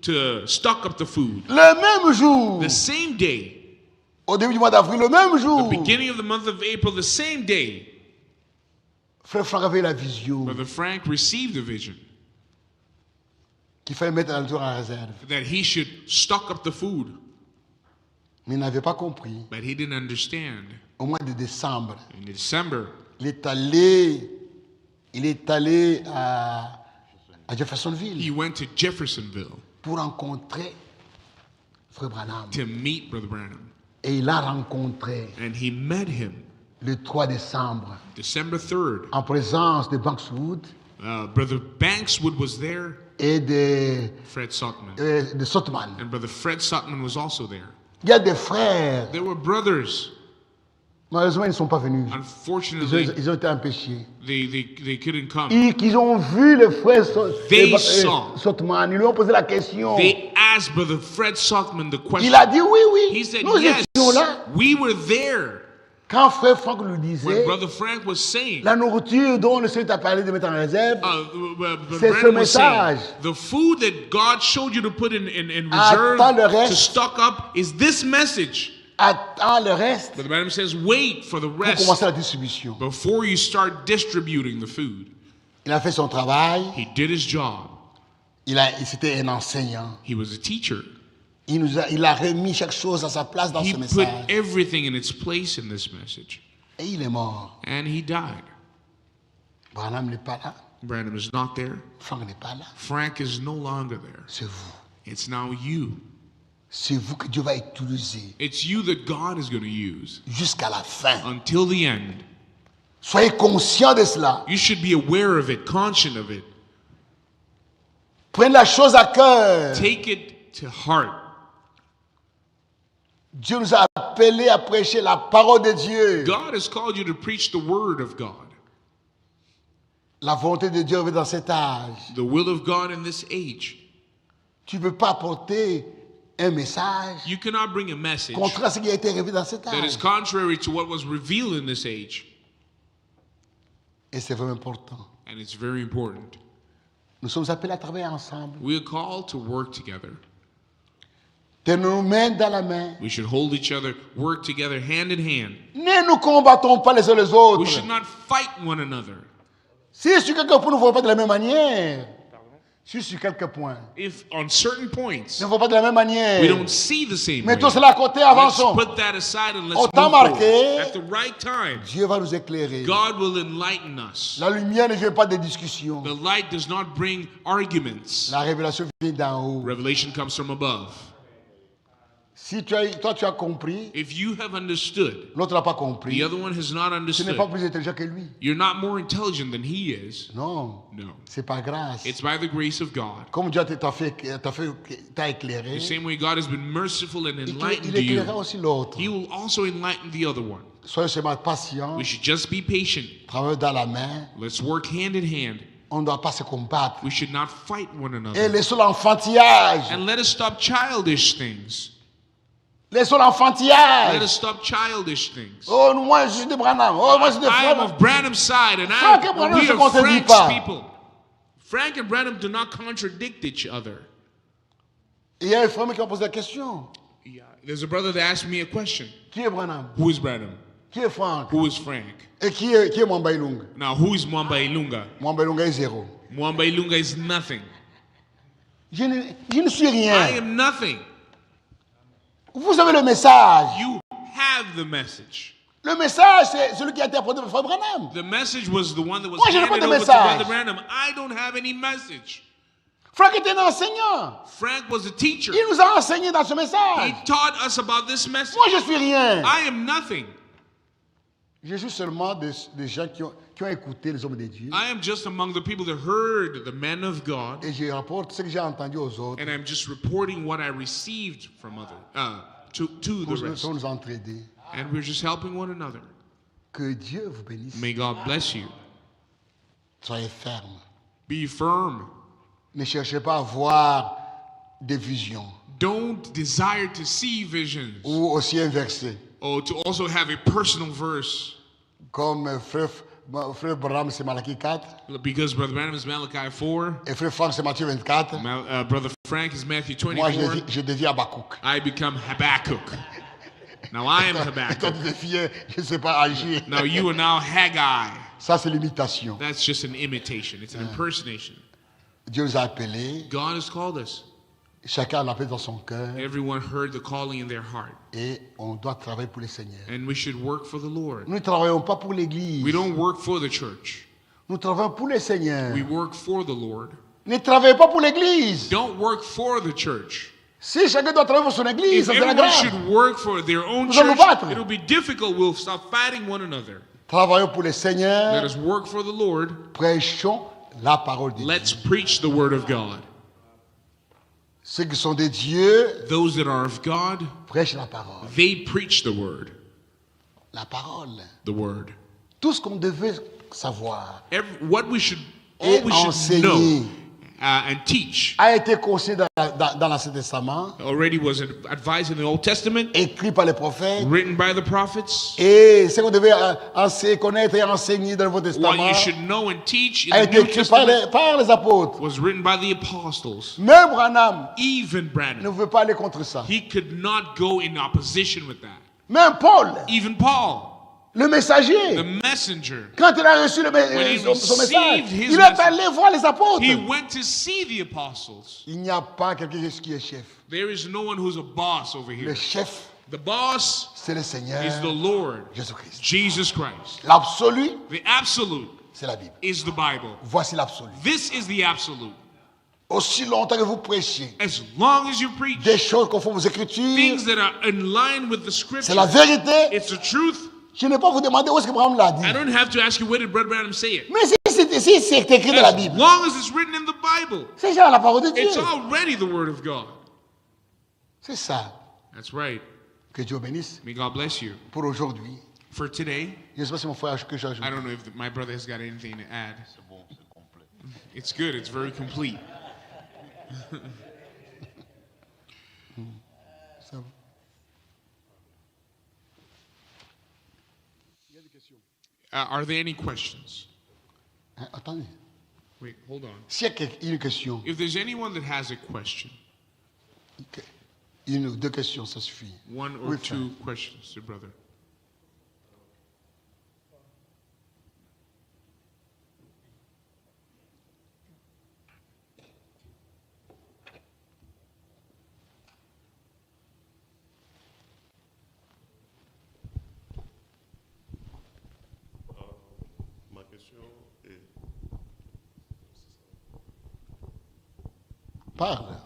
to stock up the food. Le même jour, The same day, au début du mois d'avril, le même the jour, beginning of the month of April, the same day, frère Franck avait la vision Brother Frank received a vision qu'il fallait mettre la nourriture en réserve. that he should stock up the food, Mais il n'avait pas compris. but he didn't understand. Au mois de décembre, In December, il est allé à Jeffersonville he went to Jeffersonville pour rencontrer frère Branham. to meet Brother Branham, Et il a rencontré and he met him le 3 décembre December 3rd. en présence de Bankswood Brother Bankswood was there, et de Fred Sutman, Sotman. and Brother Fred Sutman was also there. Il y a des frères. There were brothers. Malheureusement, ils ne sont pas venus. Unfortunately, Ils ont été empêchés. they couldn't come. Ils ont vu le frère They saw. Sotman. Ils lui ont posé la question. They asked Brother Fred Sutman the question. Il a dit oui, oui. He said, Nous yes, étions là. we were there. Quand frère Franck lui When disait, Brother Frank was saying, la nourriture dont le Seigneur t'a parlé de mettre en réserve, Brother ce Branham was saying, message. the food that God showed you to put in Attends reserve, le reste. to stock up, is this message. attends le reste Brother Branham says, wait for the pour rest commencer la distribution. before you start distributing the food. Il a fait son travail. He did his job. C'était un enseignant. He was a teacher. Il a remis chaque chose à sa place dans He ce put message. everything in its place in this message. Et il est mort. And he died. Branham n'est pas là. Branham is not there. Franck n'est pas là. Frank is no longer there. C'est vous. It's now you. C'est vous que Dieu va utiliser It's you that God is going to use jusqu'à la fin. until the end. Soyez conscients de cela. You should be aware of it, conscious of it. Prenez la chose à cœur. Take it to heart. Dieu nous a appelés à prêcher la parole de Dieu. God has called you to preach the word of God. La volonté de Dieu est dans cet âge. The will of God in this age. Tu ne peux pas apporter un message You cannot bring a message contraire à ce qui a été révélé dans cet that is âge. contrary to what was revealed in this age. Et c'est vraiment important. And it's very important. Nous sommes appelés à travailler ensemble. We are called to work together. Tenons nos mains dans la main. We should hold each other, work together hand in hand. Ne nous combattons pas les uns les We autres. should not fight one another. Si quelqu'un pour nous ne voit pas de la même manière, sur quelques points. If on certain points Ne voit pas de la même manière. we don't see the same way, Mettons cela à côté, let's avançons. put that aside and let's Au move temps forward. marqué, At the right time, Dieu va nous éclairer. God will enlighten us. La lumière ne vient pas des discussions. The light does not bring arguments. La révélation vient d'en haut. Revelation comes from above. Si toi tu as compris, If you have understood, l'autre n'a pas the compris, other one has not tu n'es understood, pas plus intelligent que lui. you're not more intelligent than he is. Non, No. c'est par grâce. It's by the grace of God. Comme Dieu t'a éclairé, The same way God has been merciful and enlightened il éclairera you, aussi l'autre. he will also enlighten the other one. Soyez seulement patient, We should just be patient. travaillons dans la main. Let's work hand in hand. On ne doit pas se combattre. We should not fight one Et another. laissons l'enfantillage. And let us stop childish things. Laissons Let l'enfantillage. us stop childish things. Oh, moi je suis de Branham. Oh, moi je suis de I am Branham. of Branham's side, and Frank et Branham we se are contredisent Frank's pas. people. Frank and Branham do not contradict each other. Il y a un frère qui m'a posé la question. Yeah. There's a brother that asked me a question. Qui est Branham? Who is Branham? Qui est Frank? Who is Frank? Et qui est Mwamba Ilunga? Now, who is Mwamba Ilunga? Mwamba Ilunga est zéro. Mwamba Ilunga is nothing. Je ne suis I rien. am nothing. Vous avez le message. You have the message. Le message, c'est celui qui a été apporté par Frère Branham. The message was the one that was Moi, je n'ai pas handed de over to message. Brother Branham. I don't have any message. Frank était un enseignant. Frank was a teacher. Il nous a enseigné dans ce He message. taught us about this message. Moi, je suis rien. I am nothing. Je suis seulement des gens qui ont écouté les hommes de Dieu. I am just among the people that heard the men of God, Et je rapporte ce que j'ai entendu aux autres. and I'm just reporting what I received from others to the Pour rest. nous entraider. And we're just helping one another. Que Dieu vous bénisse. May God bless you. Soyez fermes. Be firm. Ne cherchez pas à voir des visions. Don't desire to see visions Ou aussi inversé. or to also have a personal verse. Comme frère Branham, c'est Malachi 4. Because Brother Branham is Malachi 4. Et frère Franck, c'est Matthieu 24. Brother Frank is Matthew Moi, 24. je deviens Habakkuk. I become Habakkuk. Now I am Et toi, Habakkuk. tu deviens, je ne sais pas agir. Now you are now Haggai. Ça, c'est l'imitation. That's just an imitation. It's an impersonation. Dieu nous a appelés. God has called us. Chacun l'a appelé dans son cœur. Everyone heard the calling in their heart. Et on doit travailler pour le Seigneur. And we should work for the Lord. Nous ne travaillons pas pour l'Église. We don't work for the church. Nous travaillons pour le Seigneur. We work for the Lord. Ne travaillez pas pour l'Église. Don't work for the church. Si chacun doit travailler pour son Église, If ça sera everyone grave. should work for their own Nous allons church, battre. it'll be difficult. We'll stop fighting one another. Travaillons pour le Let Seigneur. us work for the Lord. Prêchons la parole de Dieu. Let's preach the word of God. Ceux qui sont de Dieu Those that are of God, prêchent la parole. they preach the word. La parole. The word. Tout ce qu'on devait savoir What we should, Et all we should enseigner. know and teach a été conçu dans l'Ancien Testament, already was advised in the Old Testament, écrit par les prophètes. written by the prophets. Et ce qu'on devait connaître et enseigner dans le Nouveau What Testament you should know and teach in a the été New écrit par Testament les apôtres. was written by the apostles. Même Branham Even ne Branham, veut pas aller contre ça. he could not go in opposition with that. Même Paul, Even Paul, le messager, the messenger, quand il a reçu When he son message, received his il est message, allé voir les apôtres. he went to see the apostles. Il n'y a pas quelqu'un qui est chef. There is no one who's a boss over Le here. chef, The boss c'est le Seigneur is the Lord, Jésus-Christ. Jesus Christ. L'absolu, The absolute c'est la Bible. is the Bible. Voici l'absolu. This is the absolute. Aussi longtemps que vous prêchez As long as you preach des choses conformes aux Écritures, things that are in line with the c'est la scripture, vérité. it's the truth. Je n'ai pas vous demander où est-ce que Abraham l'a dit. I don't have to ask you where did Brother Branham say it. Mais si c'est écrit dans la As Bible, long as it's written in the Bible, c'est déjà la parole de it's Dieu. already the word of God. C'est ça. That's right. Que Dieu bénisse May God bless you. pour aujourd'hui. For today, Je ne sais pas si mon frère a quelque chose à I ajouter. don't know if my brother has got anything to add. It's good. It's very complete. Ça va. Are there any questions? Hein, attendez. Wait, hold on. S'il y a une question, If there's anyone that has a question, une ou deux questions, ça suffit. one or Oui, two questions to brother. Parle.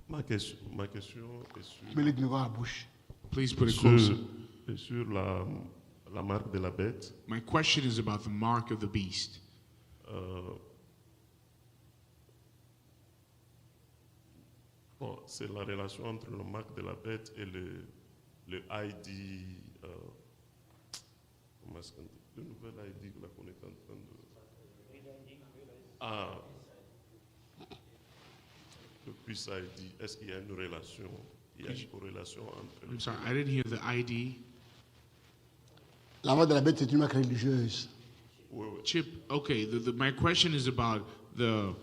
Ma question est sur, Mets le micro à la bouche. Please put it closer. sur la marque de la bête. My question is about the mark of the beast. Bon, c'est la relation entre la marque de la bête et le ID. Comment est-ce qu'on dit? Le nouvel ID qu'on est en train de. Ah. Le plus ID. Est-ce qu'il y a une relation? Il y a une corrélation entre. I'm sorry, I didn't hear the ID. La marque de la bête, c'est une marque religieuse. Oui, oui. Chip, okay, my question is about the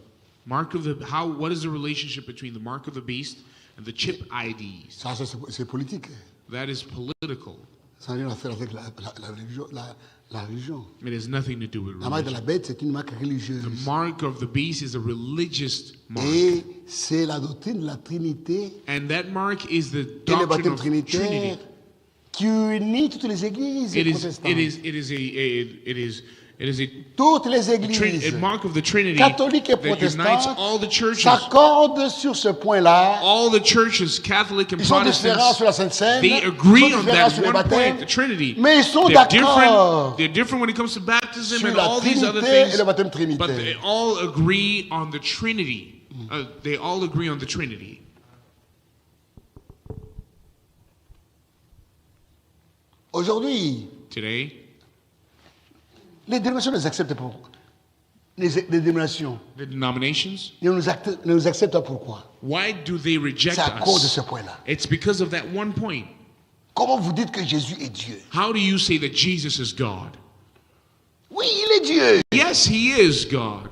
mark of the, what is the relationship between the mark of the beast and the chip IDs? Ça, c'est politique. That is political. Ça n'a rien à faire avec la religion. It has nothing to do with La marque de religion. la bête, c'est une marque religieuse. The mark of the beast is a religious mark. Et c'est la doctrine de la Trinité And that mark is the et le doctrine baptême of trinitaire Trinity. qui unit toutes les églises protestantes. It is a Toutes les églises mark of the Trinity catholiques et that unites protestantes all the churches. s'accordent sur ce point-là. All the churches, Catholic and Ils sont différents sur la Protestants, Sainte Seine, they ils agree sont on différents that sur le one baptême, point, the Trinity. mais ils sont They're d'accord different when it comes to baptism sur and la all these other Trinité things, et le baptême but trinitaire. they all agree on the Trinity. They all agree on the Trinity. Aujourd'hui, Today, les dénominations ne nous acceptent pas. Les dénominations the denominations, ne nous acceptent pas pourquoi? why do they reject C'est à cause de us? ce point-là. It's because of that one point. Comment vous dites que Jésus est Dieu? How do you say that Jesus is God? Oui, il est Dieu. Yes, he is God.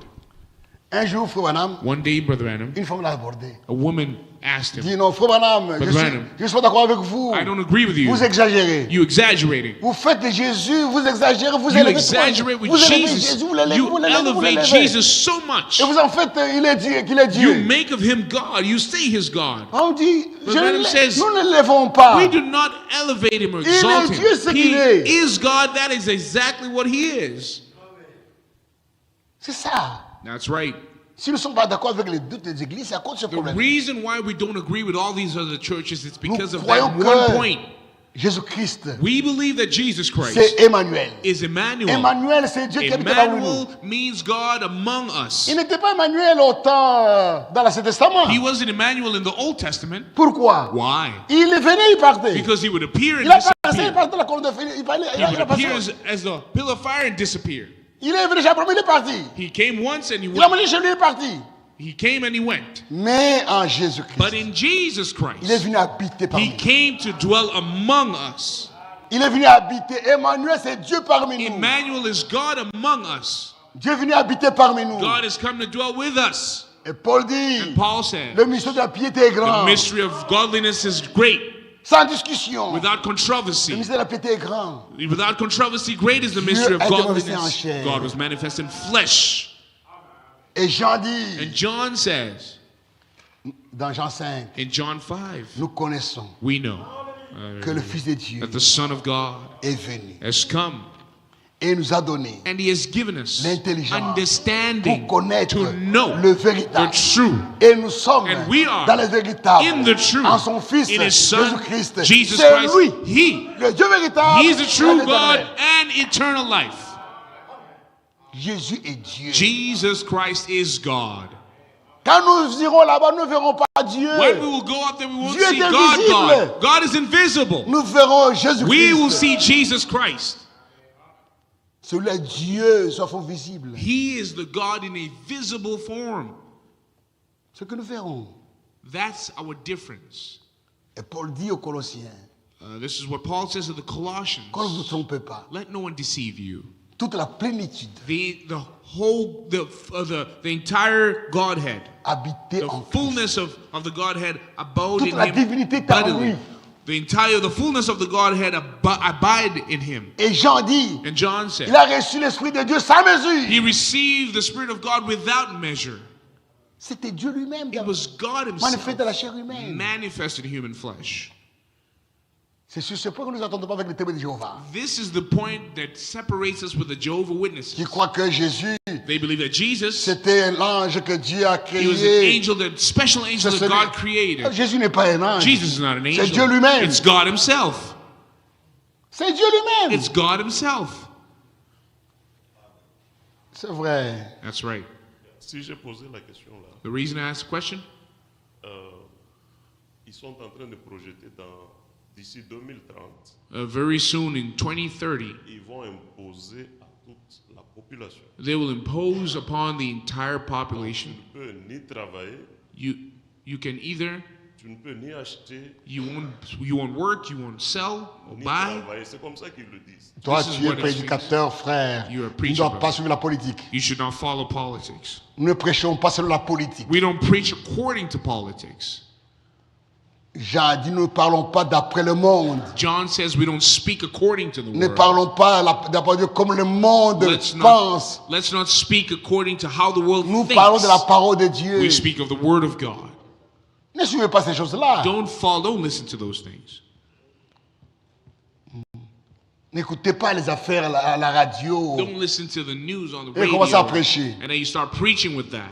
Un jour, Frère Branham, One day, Brother Branham, une femme l'a abordé. a woman asked Il dit him, non, Frère Branham, je Branham, ne suis pas d'accord avec vous. I don't agree with you. Vous exagérez. You exaggerating. Vous faites de Jésus, vous exagérez, vous You élevez exaggerate with vous élevez Jesus. Jésus, vous l'élevez, You vous l'élevez, vous elevate l'élevez. Jesus so much. Et vous en faites, il est Dieu, qu'il est You Dieu. make of him God. You say he's God. On dit, But Branham says, nous ne l'élevons pas. We do not elevate him or Il est exalt Dieu, ce him. qu'il He est. is God. That is exactly what he is. C'est ça. That's right. Si nous ne sommes pas d'accord avec les doutes des églises, c'est à cause de ce The problème. reason why we don't agree with all these other churches is because Nous of croyons that one que point. Jésus-Christ, We believe that Jesus Christ c'est Emmanuel. is Emmanuel. Emmanuel, c'est Dieu qui habite parmi nous. Emmanuel means God among us. Il n'était pas Emmanuel autant dans l'Ancien Testament. He wasn't Emmanuel in the Old Testament. Pourquoi? Why? Il venait, il partait. Because he would appear and Il a passé, il disappear. partait la colonne de feu, il parlait, He il would a passé. appear as the pillar of fire and disappear. Il est venu, j'ai promis, il est parti. He came once and he Il a went. mangé chez lui, il est parti. He came and he went. Mais en Jésus-Christ, But in Jesus il est Christ, venu habiter parmi he nous. came to dwell among us. Il est venu habiter. Emmanuel, c'est Dieu parmi nous. Emmanuel is God among us. Dieu est venu habiter parmi nous. God has come to dwell with us. Et Paul dit, And Paul said, le mystère de la piété est the grand. mystery of godliness is great, Sans discussion. without Le controversy. mystère de la piété est grand. Without controversy, great is the Dieu mystery of a été manifesté en godliness. chair. God was manifest in flesh. Et Jean dit, And John says, dans Jean 5, in John 5, nous connaissons we know que le Fils de Dieu that the Son of God est venu has come et nous a donné and he has given us l'intelligence understanding pour connaître to know le the véritable. true. Et nous sommes And we are dans le véritable, in the truth, en son Fils, in his Son, Jésus-Christ. Jesus C'est Christ. lui, He le Dieu véritable. is the true et God l'éternel. and eternal life. Jésus est Dieu. Jesus Christ is God. Quand nous irons là-bas, nous ne verrons pas Dieu. When we will go up there, we won't Dieu see est God. invisible. God is invisible. Nous verrons We will Jésus-Christ. see Jesus Christ. Celui-là, Dieu, soit fort visible. He is the God in a visible form. Ce que nous verrons. That's our difference. Et Paul dit aux Colossiens, This is what Paul says to the Colossians. quand vous ne vous trompez pas, Let no one deceive you. toute la plénitude The whole, the entire Godhead, habitée the en Christ. fullness of the Godhead abode Toute in la him divinité est en bodily. lui. The fullness of the Godhead abide in him. Et Jean dit, And John said, il a reçu l'Esprit de Dieu sans mesure. he received the Spirit of God without measure. C'était Dieu lui-même, It was God himself manifesté dans la chair humaine. manifested in human flesh. C'est sur ce point que nous n'entendons pas avec les témoins de Jéhovah. This is the point that separates us with the Jehovah Witnesses. Qui croient que Jésus, They believe that Jesus, c'était l'ange que Dieu a he was an créé. angel, the special angel that God created. Jésus n'est pas un ange. Jesus is not an angel. C'est Dieu lui-même. It's God himself. C'est Dieu lui-même. It's God himself. C'est vrai. That's right. Si j'ai posé la question là, The reason I asked the question, ils sont en train de projeter d'ici 2030, very soon in 2030, ils vont imposer à toute la population. they will impose upon the entire Tu population. ne peux ni travailler, You can either, tu ne peux ni acheter, you won't work, you won't sell or ni buy. travailler. C'est comme ça qu'ils le disent. Toi, This is tu es what it prédicateur, frère. You are a Tu ne preacher, dois brother. pas suivre la politique. You should not follow politics. Nous ne prêchons pas selon la politique. We don't preach according to politics. Jean dit, nous ne parlons pas d'après le monde. John says we don't speak according to the Nous ne world. parlons pas d'après Dieu comme le monde pense. Let's not speak according to how the world Nous parlons de la thinks. parole de Dieu. We speak of the word of God. Ne suivez pas ces choses-là. Don't listen to those things. N'écoutez pas les affaires à la radio. Don't listen to the news on the Et radio. commencez à prêcher. And then you start preaching with that.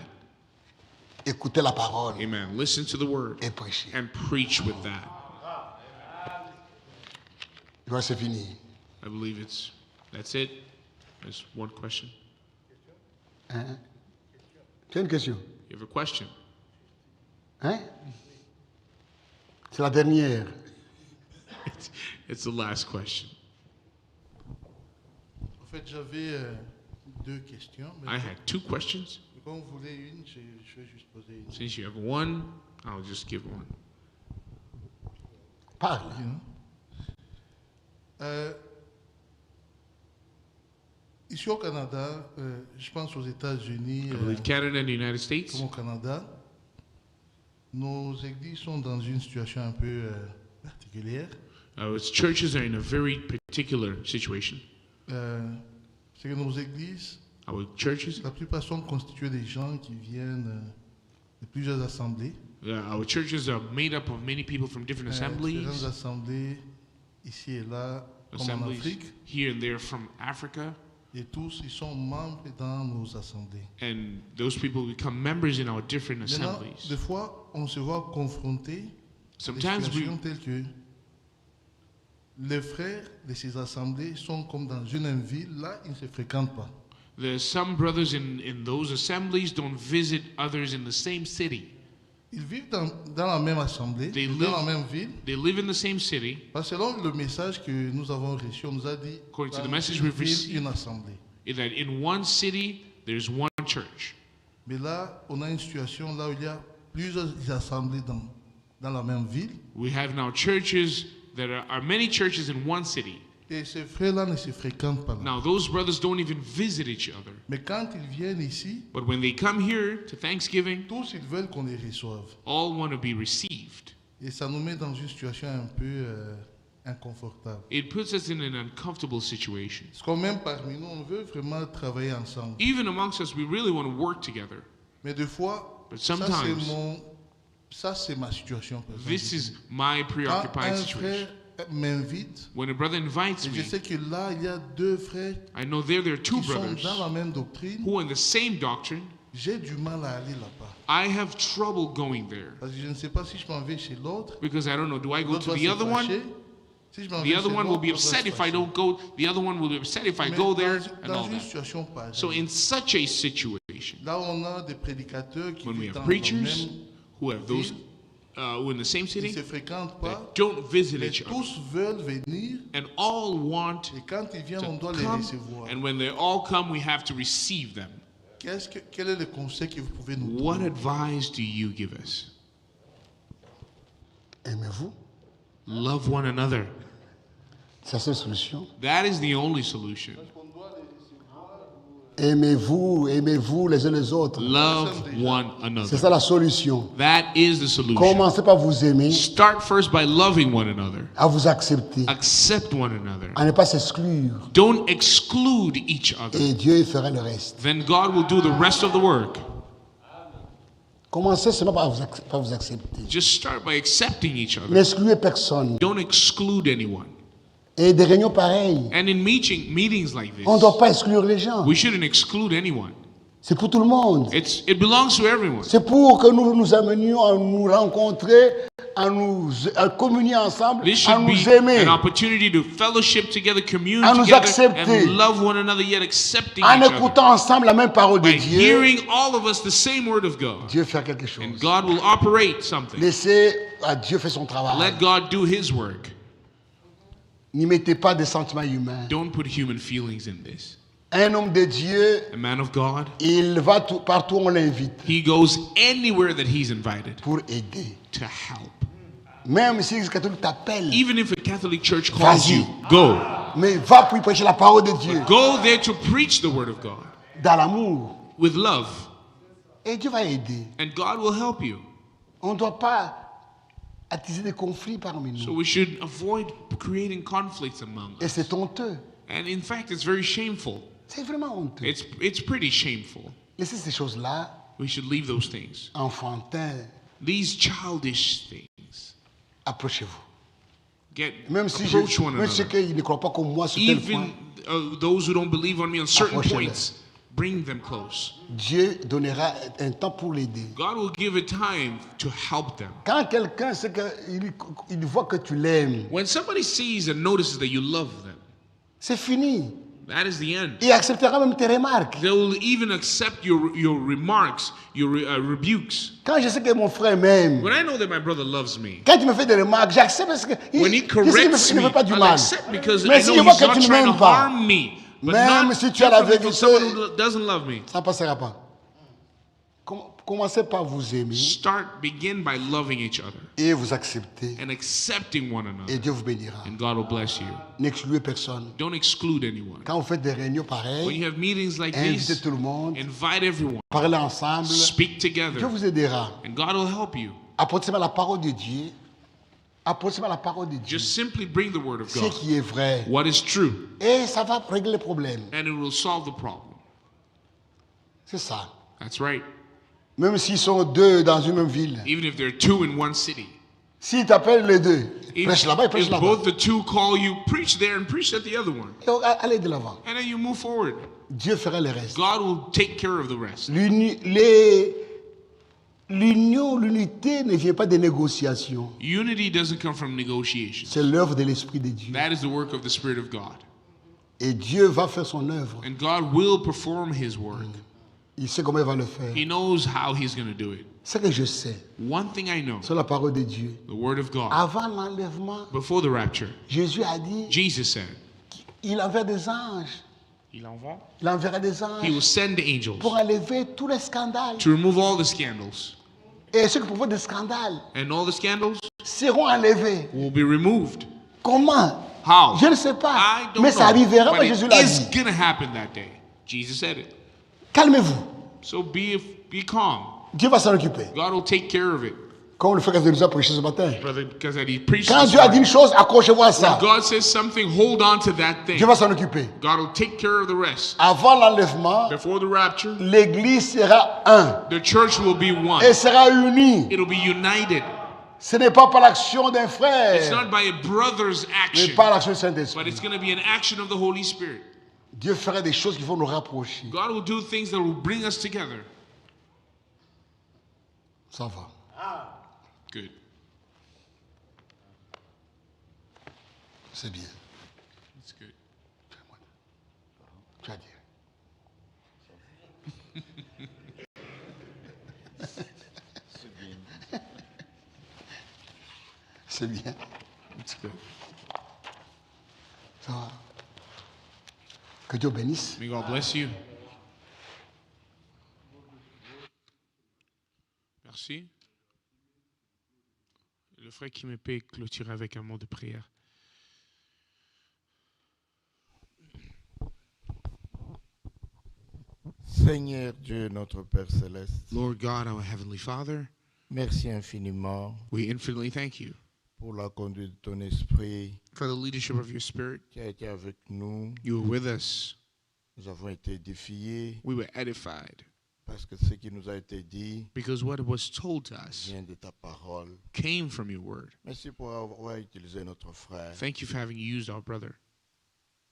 Écoutez la parole Amen. Listen to the word et prêchez. and preach with that. Voilà, c'est fini. I believe that's it. There's one question. Hein? Tu as une question? You have a question? Hein? C'est la dernière. It's the last question. En fait, j'avais deux questions. I had two questions. Quand vous voulez une, je vais juste poser une. Since you have one, I'll just give one. Parle. Ici au Canada, je pense aux États-Unis, I believe Canada and the United States. comme au Canada, nos églises sont dans une situation un peu particulière. Its churches are in a very particular situation. C'est que nos églises, Our churches, la plupart sont constituées des gens qui viennent de plusieurs assemblées. our churches are made up of many people from different assemblies, Différentes assemblées ici et là, comme en assemblies Afrique. here and there from Africa, Et tous, ils sont membres dans nos assemblées. and those people become members in our different Maintenant, assemblies. des fois, on se voit confronté à des Sometimes situations telles que les frères de ces assemblées sont comme dans une même ville, là, ils ne se fréquentent pas. There's some brothers in those assemblies don't visit others in the same city. Ils vivent dans la même assemblée, They dans live- la même ville. They live in the same city. Parce que selon le message que nous avons reçu, on nous a dit According to dans the message une we've ville, received. une assemblée. That in one city there's one church. Mais là, on a une situation là où il y a plusieurs assemblées dans la même ville. We have now churches that are many churches in one city. Et ces frères-là ne se fréquentent pas là. Now those brothers don't even visit each other. Mais quand ils viennent ici, But when they come here to Thanksgiving, tous ils veulent qu'on les reçoive. all want to be received. Et ça nous met dans une situation un peu inconfortable. It puts us in an uncomfortable situation. Parce qu'on même parmi nous, on veut vraiment travailler ensemble. Even amongst us, we really want to work together. Mais des fois, But ça sometimes- c'est ma situation. par exemple. This is my Quand preoccupied un situation. frère m'invite, When a brother invites et je me, sais que là, il y a deux frères I know there are two qui sont brothers dans la même doctrine, who are in the same doctrine. j'ai du mal à aller là-bas. I have trouble going there Parce que je ne sais pas si je m'en vais chez l'autre. because I don't know. Do I go L'autre to va the se other one? fâcher. Si je m'en The vais other chez one will l'autre, be l'autre va upset se if I fâcher. don't go. The other one will be upset if I Mais go there and dans all une that. situation pareille, So in such a situation, là on a des prédicateurs qui when we vivent dans have la preachers même, who have those who are in the same ils city ne se fréquentent pas, that don't visit mais each other, tous veulent venir. and all want Et quand ils viennent, on to doit les come, recevoir. and when they all come, we have to receive them. Quel est le conseil que vous pouvez nous What donner? advice do you give us? Aimez-vous? Love one another. C'est la seule solution. That is the only solution. Aimez-vous, aimez-vous les uns les autres. Love one C'est another. ça la solution. That is the solution. Commencez par vous aimer, Start first by loving one another. à vous accepter, Accept one another. à ne pas s'exclure. Don't exclude each other. Et Dieu fera le reste. Then God will do the rest of the work. Commencez seulement par vous accepter. Just start by accepting each other. N'excluez personne. Don't exclude anyone. Et des réunions pareilles, And in meetings like on ne this, doit pas exclure les gens. we shouldn't exclude anyone. C'est pour tout le monde. It belongs to everyone. C'est pour que nous nous amenions à nous rencontrer, à communier ensemble, This à should nous be aimer, an opportunity to fellowship together, commune à nous together, accepter, and love one another, yet accepting en each other. écoutant ensemble la même parole de By Dieu. hearing all of us the same word of God. Dieu fait quelque chose. And God will operate something. Laissez à Dieu faire son travail. Let God do His work. N'y mettez pas des sentiments humains. Don't put human feelings in this. Un homme de Dieu, A man of God, il va partout où on l'invite he goes anywhere that he's invited pour aider. to help. Même si l'Église catholique t'appelle, Even if a Catholic church calls Vas-y. you, go. mais va pour y prêcher la parole de Dieu Go there to preach the word of God dans l'amour. with love, Et Dieu va aider. and God will help you. On ne doit pas attiser des conflits parmi So nous. we should avoid creating conflicts among Et us. c'est honteux. And in fact, it's very shameful. C'est vraiment honteux. It's pretty shameful. Laissez ces choses-là, We should leave those things. enfantins, These childish things. approchez-vous. Get Même si approach one même ceux another. qui ne croient pas comme moi sur tel point, Even those who don't believe on me on certain Approchez-les. points, bring them close. Dieu donnera un temps pour l'aider. God will give a time to help them. Quand quelqu'un sait il voit que tu l'aimes, When somebody sees and notices that you love them, c'est fini. that is the end. Il acceptera même tes remarques. They will even accept your remarks, your rebukes. Quand je sais que mon frère m'aime, When I know that my brother loves me, quand il me fait des remarques, j'accepte parce que when he il corrects ne me, me fait pas du I'll mal. accept because Mais I si know je vois he's que not tu ne trying to m'aimes pas, harm me. But même not si tu as la differently from vérité, someone who doesn't love me. ça ne passera pas. Commencez par vous aimer Begin by loving each other et vous accepter. and accepting one Et another, Dieu vous bénira. and God will bless you. N'excluez personne. Don't exclude anyone. Quand vous faites des réunions When pareilles, you have meetings like invitez these, tout le monde, invite everyone, parlez ensemble. speak Dieu together, vous aidera. and God will help you. Apportez-moi la parole de Dieu. Apportez-moi la parole de Dieu. Just simply bring the word of Ce God, qui est vrai. what is true, Et ça va régler le problème. and it will solve the problem. C'est ça. That's right. Même s'ils sont deux dans une même ville. Even if there are two in one city. S'ils t'appellent les deux, If, prêche là-bas et prêche if là-bas. both the two call you, preach there and preach at the other one. Et allez de l'avant. And then you move forward. Dieu fera le reste. God will take care of the rest. L'union, l'unité ne vient pas des négociations. Unity doesn't come from negotiations. C'est l'œuvre de l'Esprit de Dieu. That is the work of the Spirit of God. Et Dieu va faire son œuvre. And God will perform His work. Il sait comment il va le faire. He knows how He's going to do it. Ce que je sais, One thing I know, c'est la parole de Dieu. the Word of God. Avant l'enlèvement, Before the rapture, Jésus a dit Jesus said, qu'il enverra des anges. Il enverra des anges He will send the angels pour enlever tous les scandales. to remove all the scandals. Et ceux qui provoquent des scandales And all the scandals seront enlevés. will be removed. Comment? How? Je ne sais pas. I don't Mais know. ça arrivera But quand it Jésus l'a is dit. going to happen that day. Jesus said it. Calmez-vous. So be calm. Dieu va s'en occuper. God will take care of it. Comme le frère Kazé nous a prêché ce matin. Brother, because he preached Quand this Dieu a dit morning. une chose, accrochez-vous à ça. When God says something, hold on to that thing. Dieu va s'en occuper. God will take care of the rest. Avant l'enlèvement, Before the rapture, l'Église sera un the church will be one. et sera unie. It'll be united. Ce n'est pas par l'action d'un It's frère, not by a brother's mais action, par l'action du but Saint-Esprit. it's going to be an action of the Holy Spirit. Dieu fera des choses qui vont nous rapprocher. God will do things that will bring us together. Ça va. Good. C'est bien. That's good. Tu vas dire. C'est bien. That's good. Ça va. Que Dieu bénisse. May God bless you. Merci. Le frère qui me paie clôture avec un mot de prière. Seigneur Dieu, notre Père Céleste, Lord God, our Heavenly Father, merci infiniment we infinitely thank you pour la conduite de ton esprit for the leadership of your Spirit. qui a été avec nous. You were with us. Nous avons été édifiés. We were edified. Parce que ce qui nous a été dit because what was told to us vient de ta parole. came from your word. Merci pour avoir utilisé notre frère. Thank you for having used our brother.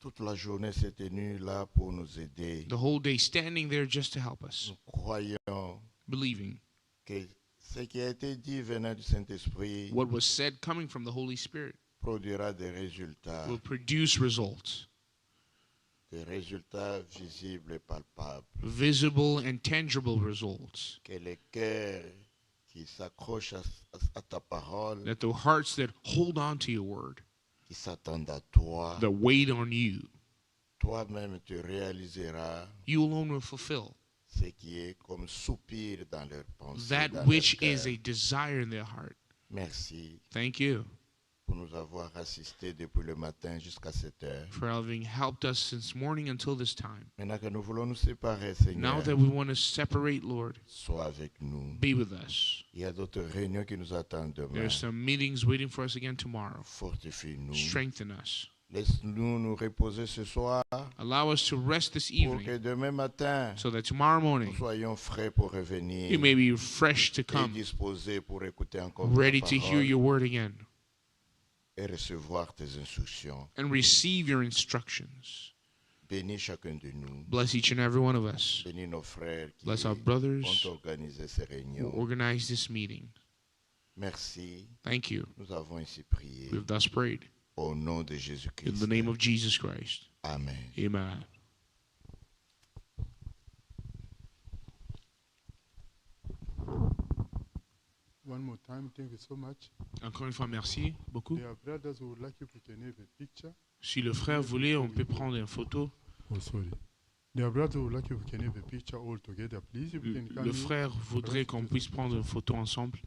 Toute la journée s'est tenu là pour nous aider. The whole day standing there just to help us, Nous croyons believing que ce qui a été dit venant du Saint-Esprit what was said coming from the Holy Spirit produira des résultats. will produce results, Des résultats visibles et palpables. visible and tangible results. Que les cœurs qui s'accrochent à ta parole, That the hearts that hold on to your word, qui s'attendent à toi, that wait on you, toi-même tu réaliseras you alone will fulfill ce qui est comme soupir dans leur pensée, that dans which leur is cœur. a desire in their heart. Merci Thank you pour nous avoir assistés depuis le matin jusqu'à cette heure. for having helped us since morning until this time. Maintenant que nous voulons nous séparer, Now Seigneur, that we want to separate, Lord, sois avec nous. be with us. Il y a d'autres réunions qui nous attendent demain. There's some meetings waiting for us again tomorrow. Fortifie-nous. Strengthen us. Laisse-nous nous reposer ce soir Allow us to rest this pour que evening demain matin, so that tomorrow nous morning soyons frais pour revenir you may be fresh to et come, disposés pour écouter encore ready ta to hear parole your word again et recevoir tes instructions. and receive your instructions. Bénis chacun de nous. Bless each and every one of us. Bénis nos frères qui Bless our brothers ont organisé ces who réunions. organized this meeting. Merci. Thank you. Nous avons ainsi prié We have thus prayed. au nom de In Jésus-Christ. the name of Jesus Christ. Amen. Amen. One more time, thank you so much. Encore une fois, merci beaucoup. There are brothers who would like if we can have a picture. Si le frère voulait, on peut prendre une photo. Oh, sorry. There are brothers who would like if we can have a picture all together, please. If we can come Le in. frère voudrait qu'on puisse prendre une photo ensemble.